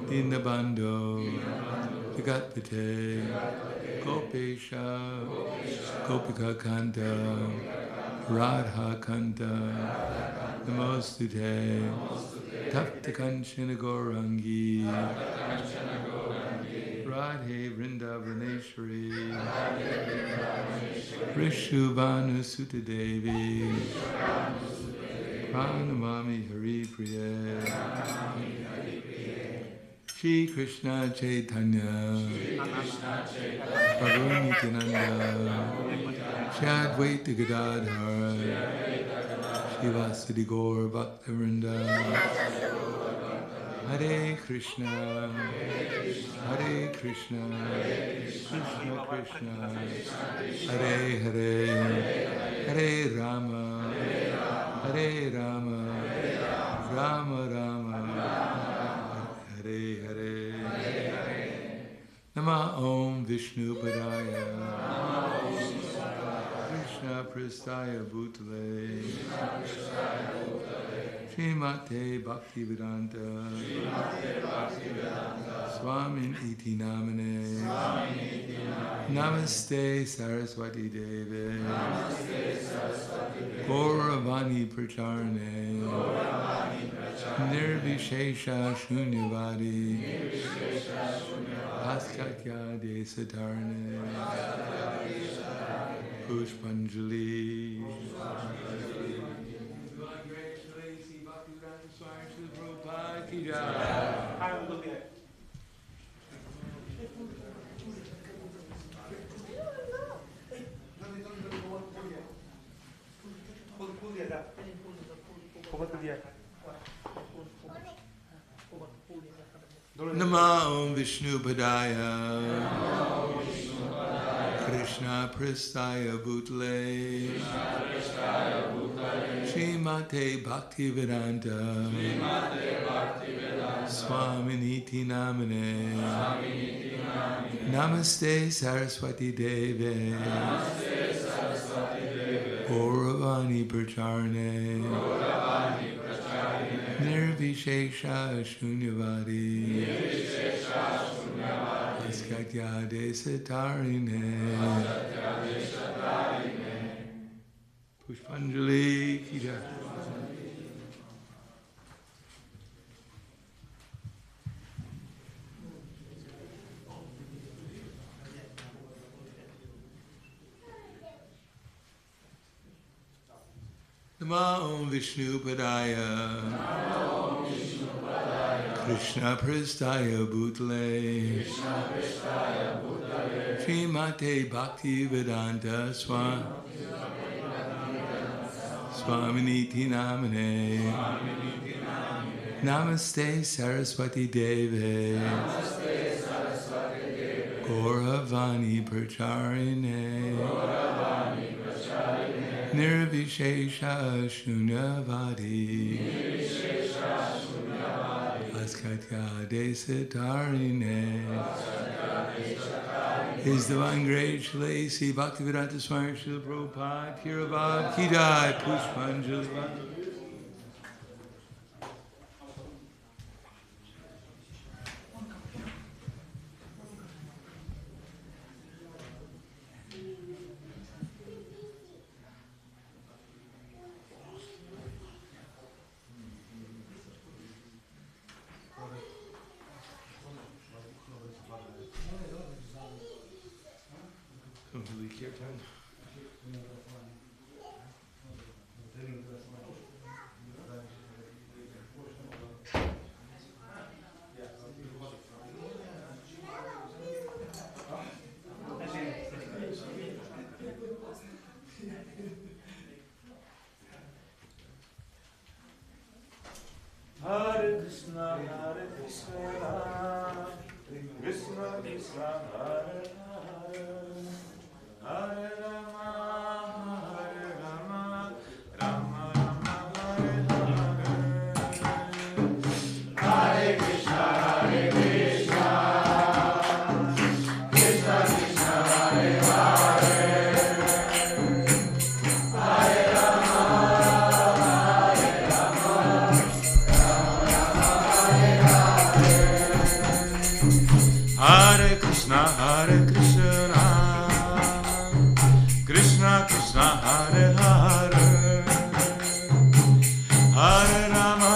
Dinabandho Jagatpate Gopesha Gopika Kanta Radha Kanta Namostute Tapta Kanchana Gaurangi, Radhe Vrindavaneshwari, Vrishubhanu Sutta Devi, Pranamami Hari Priya, Shri Krishna Chaitanya, Prabhu Nityananda, Shri Advaita Gadadhara, Shivasadi Gaur Bhaktivinoda, Hare Krishna, Hare Krishna, Krishna Krishna, Hare Hare, Hare Rama, Hare Rama, Rama Rama, Hare Hare. Nama Om Vishnu Padaya, Krishna Prastaya Bhutale, Srimate Bhaktivedanta, Swami Iti Namane, Namaste Saraswati Deve, Gauravani Pracharne, Nirvishesha Shunyavadi, Askatya Desatarne, Pušpanjali. Prabhupada ki jai. Nama Om Vishnu Padaya, Krishna Prastaya Bhutale, Srimate Bhaktivedanta, Swami Niti Namane, Namaste Saraswati Deve, Gauravani Pracharne, Nirvishesha Shunyavadi, Askatya Desatarine, Pušpanjali ki jai. Nama Om Vishnu Padaya, Krishna Prastaya Bhutale, Srimate Bhaktivedanta Swami Niti Namane, Namaste Saraswati Deve, Gauravani Pracharine, Nirvishesha Shunyavadi, Askatya Desatarine. His Divine Grace, Shri Sri Bhaktivedanta Swami Srila Prabhupada, Kirabab Ki Jai, Pušpanjali. Kirtan. Hare Krishna, Krishna Krishna, Hare Hare, Hare Rama, Hare Rama, Rama Rama, Hare Hare. Hare Krishna, Krishna Krishna, Hare Hare, Hare Rama, Hare Rama, Hare Krishna, Krishna Krishna, Hare Hare, Hare Rama,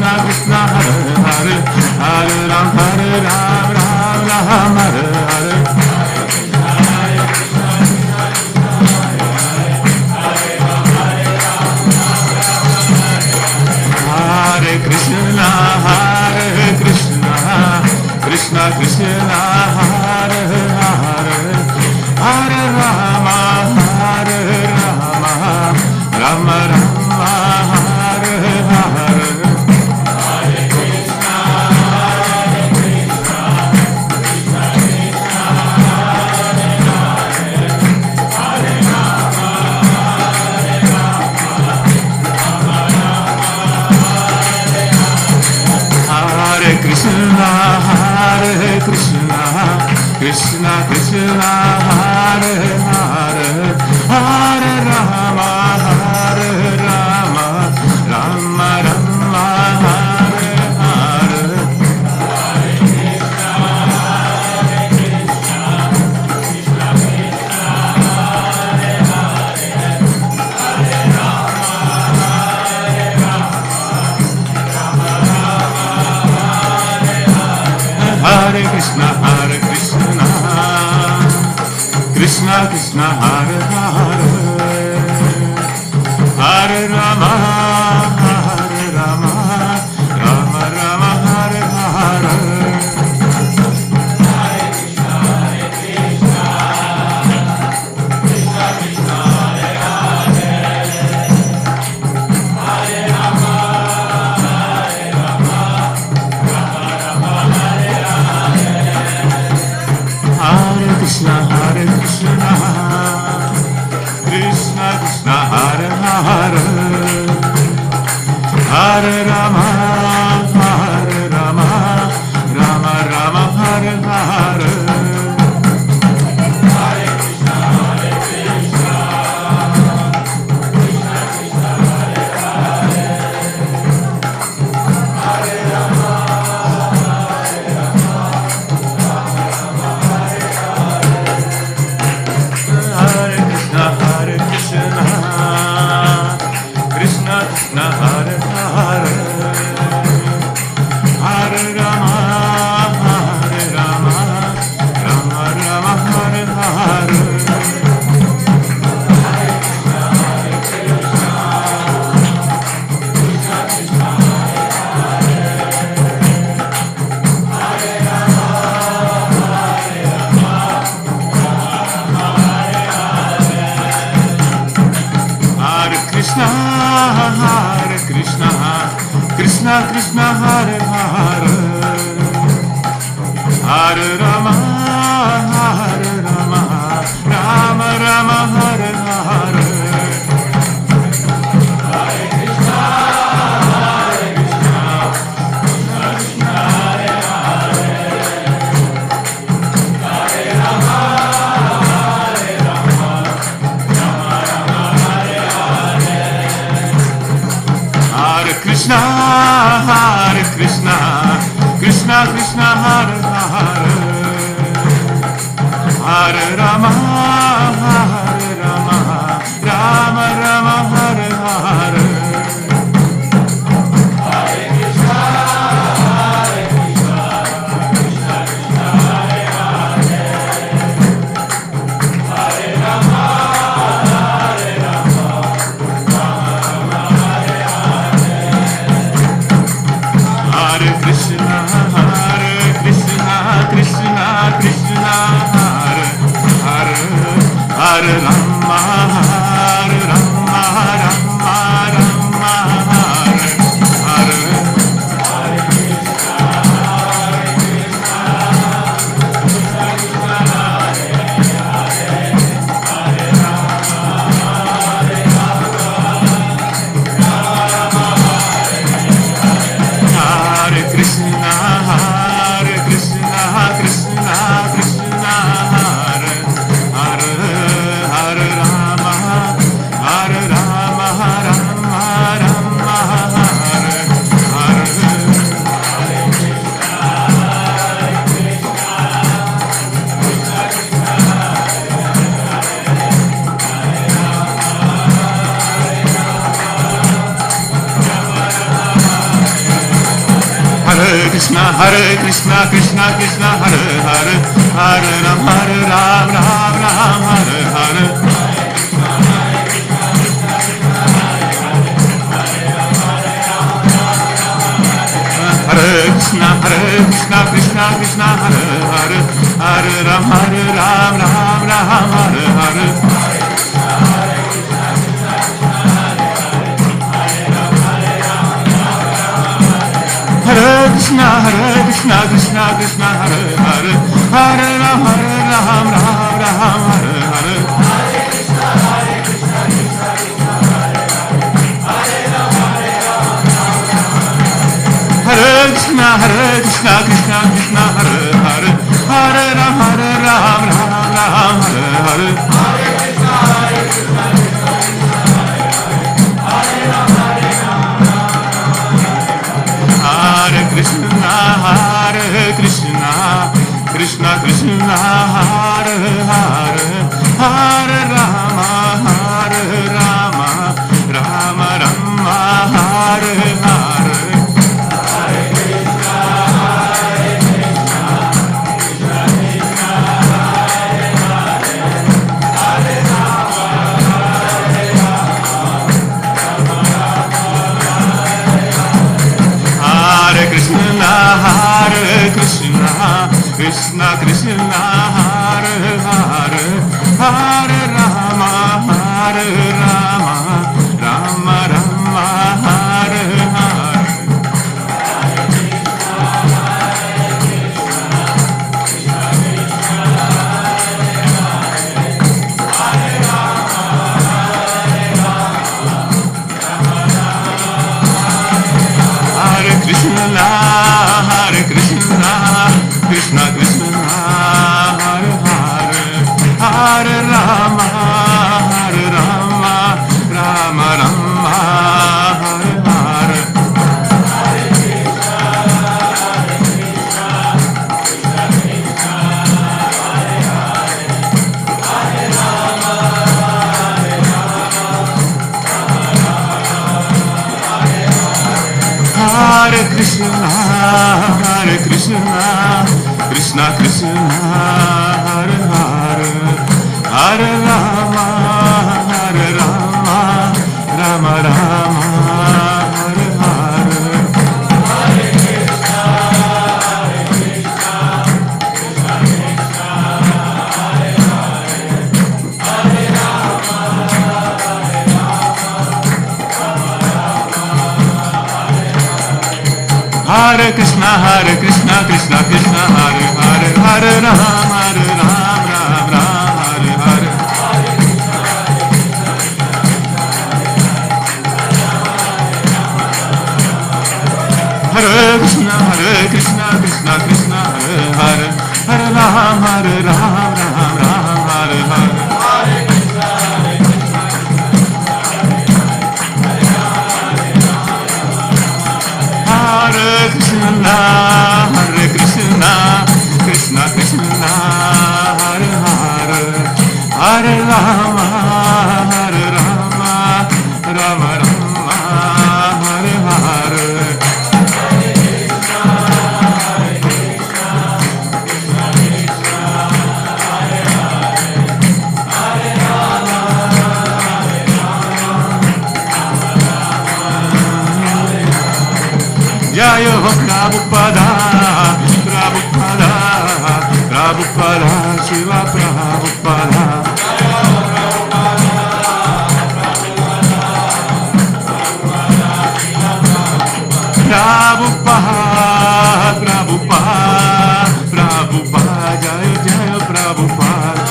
Krishna Krishna Hare Hare Hare Ram Ram Ram Hare Hare Hare Krishna Krishna Krishna Hare Hare Hare Rama Rama Rama Hare Hare Hare Krishna Krishna Krishna Hare Hare Hare Rama Hare Krishna Krishna Krishna Hare Hare Hare Rama Rama Rama Hare Hare Hare Krishna Krishna Krishna Hare Hare Hare Rama Rama Hare Krishna Krishna Krishna Hare Hare Hare Rama Rama Rama Hare Hare Hare Krishna Krishna Krishna Hare Hare Hare Rama Rama Rama Hare Hare Hare Krishna Krishna Krishna Hare Hare Hare Rama Rama Rama Hare Hare Hare Krishna Krishna Krishna Hare Hare Hare Rama Hare Krishna Krishna Krishna Hare Hare Hare Rama Rama Rama Hare Hare Hare Krishna Krishna Krishna Hare Hare Hare Rama Hare Krishna Krishna Krishna Hare Hare Hare Rama Rama Rama Hare Hare Hare Krishna Krishna Krishna Hare Hare Hare Rama Hare Krishna Krishna Krishna Hare Hare Hare Rama Rama Rama Hare Hare Hare Krishna Krishna Krishna Hare Hare Hare Rama Hare Krishna Krishna Krishna Hare Hare Krishna Krishna Krishna Hare Hare Hare Ram Ram Ram Hare Hare Hare Krishna Krishna Krishna Hare Hare Hare Ram Ram Hare Hare Hare Krishna Krishna Krishna Hare Hare Hare Ram Ram Hare Hare Hare Krishna Krishna Krishna Hare Hare Hare Ram Ram Hare Hare Hare Krishna Krishna Krishna Hare Hare Hare Rama Rama Rama Hare Hare Krishna Krishna Hare Hare Hare Rama Rama Rama Hare Hare Hare Krishna Krishna Krishna Hare Hare Hare Rama Rama Rama Hare Hare Hare Krishna Krishna Krishna Hare Hare Hare Rama Rama Rama Hare Hare Hare Krishna Krishna Krishna Hare Hare Hare Ram Hare Hare Hare Krishna Krishna Krishna Hare Hare Hare Ram Hare Hare Hare Hare Krishna Krishna Krishna Hare Hare Hare Rama Rama Hare Hare Jaya Ho Prabhupada Shila Prabhupada Prabhupada Jaya Prabhupada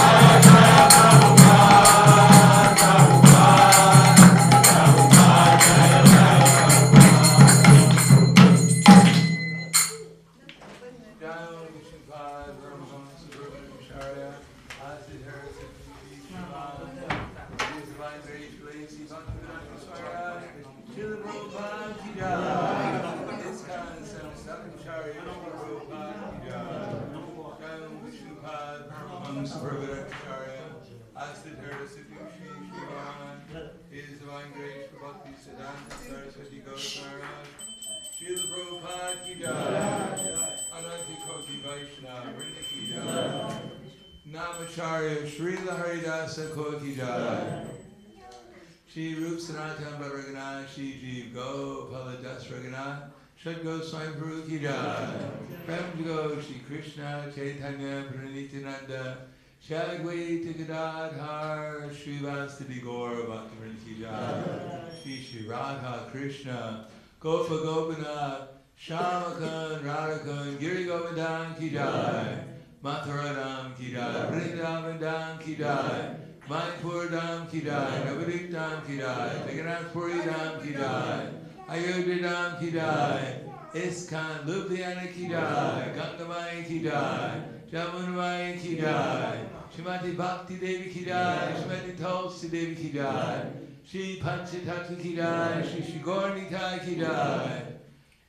Srila Prabhupada ki jai. Ananti Koti Vaishnava Vrinda ki jai. Namacharya Srila Haridasa Koti jai. Shri Rup Sanatan Bharagana Shri Jeev Go Paladas Ragana Shad Go Swami Prabhu ki jai. Prem Go Shri Krishna Chaitanya Pranityananda Shadwaita Gadadhar Shri Vastavi Gaura Bhaktivinoda ki jai. Shri Radha Krishna Gopa Gopinath Shamakan Radhakan Giri Govardhan ki jai. Matharadam ki jai. Vrindavan ki jai. Manipur Dham ki jai. Navadik Dham ki jai. Jagannath Puri Dham ki jai. Ayodhya Dham ki jai. ISKCON Ljubljana ki jai. Gangamai ki jai. Jamunamai ki jai. Shrimati Bhakti Devi ki jai. Shrimati Tulsi Devi ki jai. Shri Panchatattva ki jai. Shri Gaura ki jai.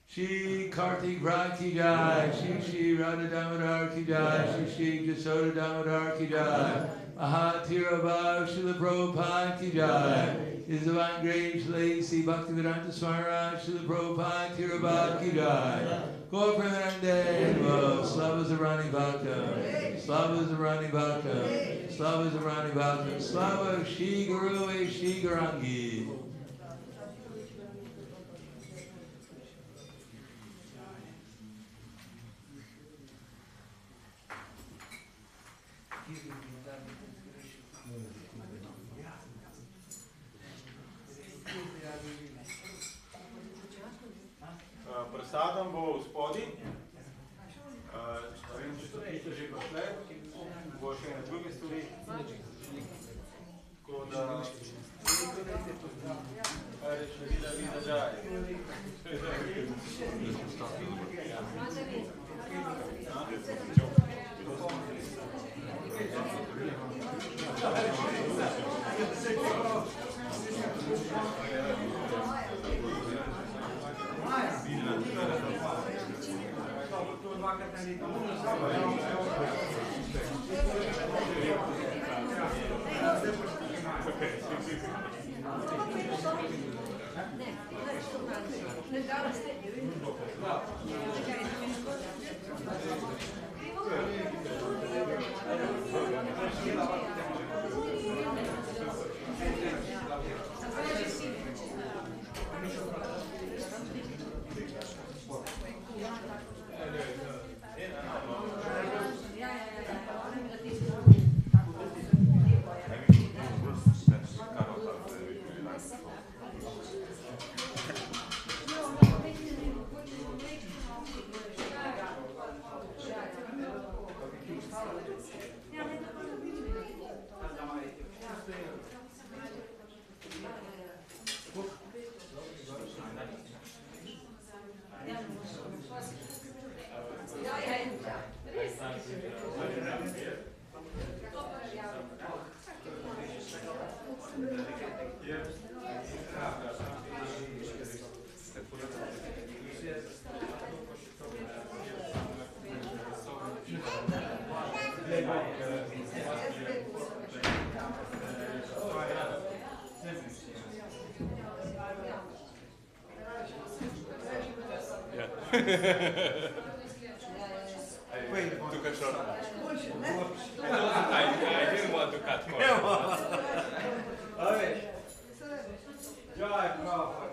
Shri Kartik Raj ki jai. Shri Radha Damodar ki jai. Shri Jasoda Damodar ki jai. Mahatira Bhav Srila Prabhupada ki jai. His Divine Grace Lacey Bhaktivedanta Swami Srila Prabhupada Tira Bhav ki jai. Gaura Prahladananda. Slava Zarani Bhakta. Slava Zarani Bhakta. Slava Zarani Bhakta. Slava Shri Guru Shri Garangi. Presadam bo v spodi, ne vem, če so tiste že prišle, bo še ene druge stvari, tako da Hare Krišna Bhajani. Wait, to cut short. I didn't want to cut corners. Okay. Jai Prabhupada.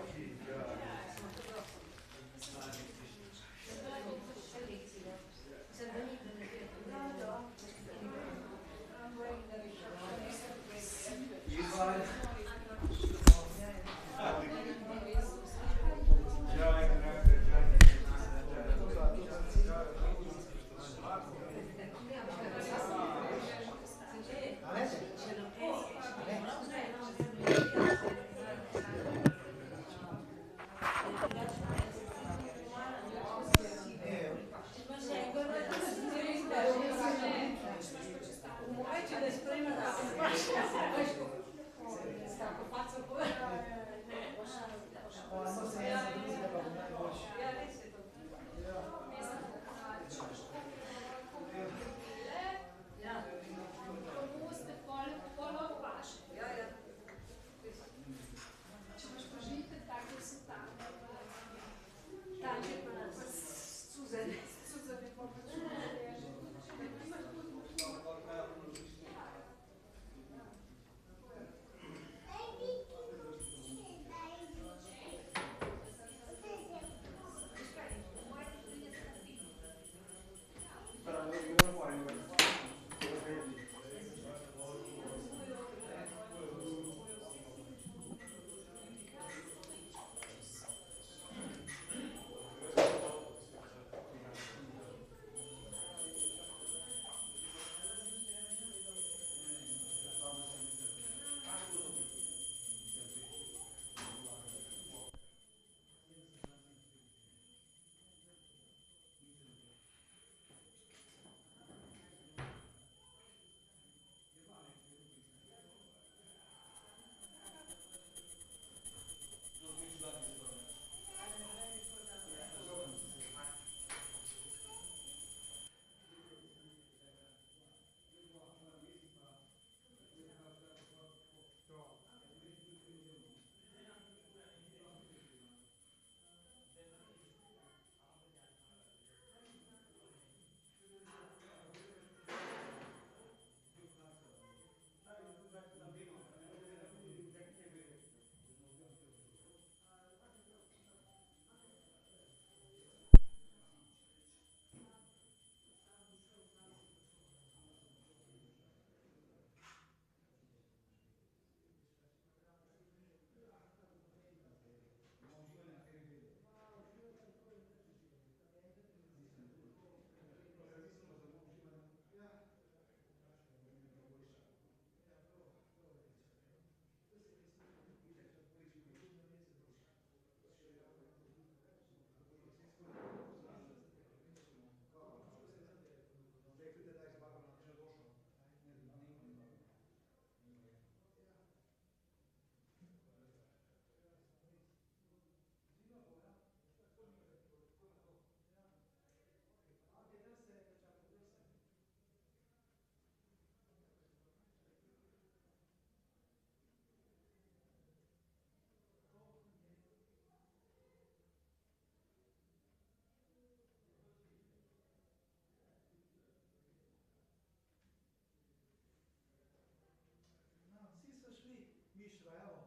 Mišra, evo,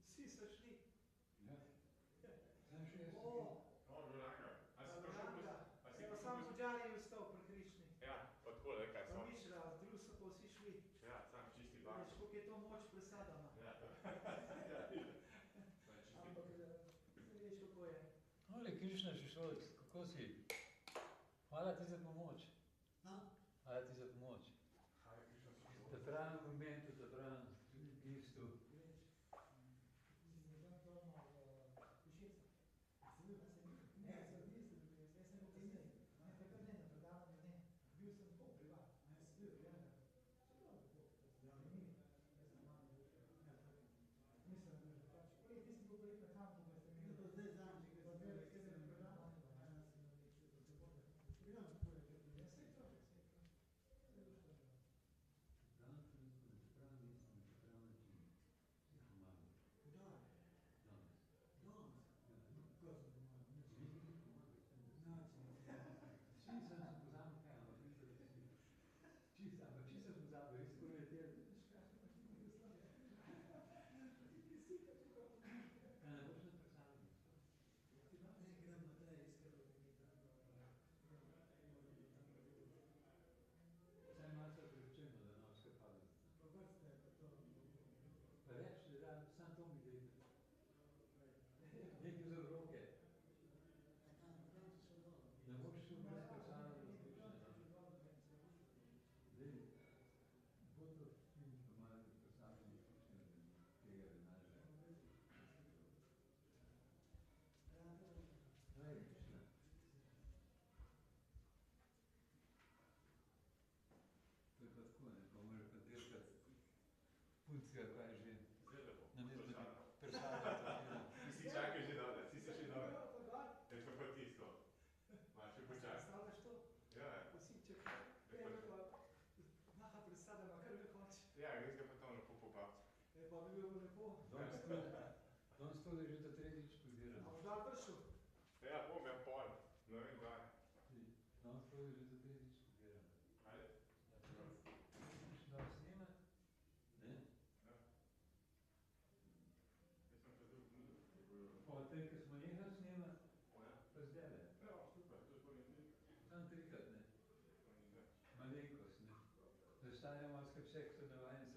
vsi so šli. Ja. Sam še jaz. Se pa sam Bhajani je vstal pri Krišni. Ja, pa tako, da kaj so. Pa Mišra, drugi so pa vsi šli. Ja, sam čisti bak. Veš, koliko je to moč presadama. Ja, ampak, veš, kako je. Hare Krišna, Šešolc, kako si? Hvala ti za pomoč. Hvala ti za pomoč. V pravem momentu, v pravem gistu. Sam to mi gre. Nekaj za roke. Ne moreš še brez persona različnega. Zdaj, bo to film pomagali persona različnega tega denaža. Hare Krišna. To je pa tako, ne, pa mora pa delkati puncija, kaj že. Namesto da bi persona. Ti si čakaj že dole, ti si še dole. Tež pa tisto. Imaš še počakaj. Stavljaš to? Ja. Vsi čekaj. Pejme pa, naha predsadama, kar ga hoče. Ja, res ga pa tam lepo popavci. Pa bi bil lepo. Danes to je že ta tretjič študiran. A boš dal prišel? Ja, bom ja pol. Ne vem, kaj. Danes to je že ta tretjič študiran. Ajde. Da snimat? Ne? Potem, ko smo nehali snemati, pa zdaj. Ja, super, to je bolj nekaj. Sam trikrat, ne. Malenkost, ne. Zdaj stane malo skak seksa navajen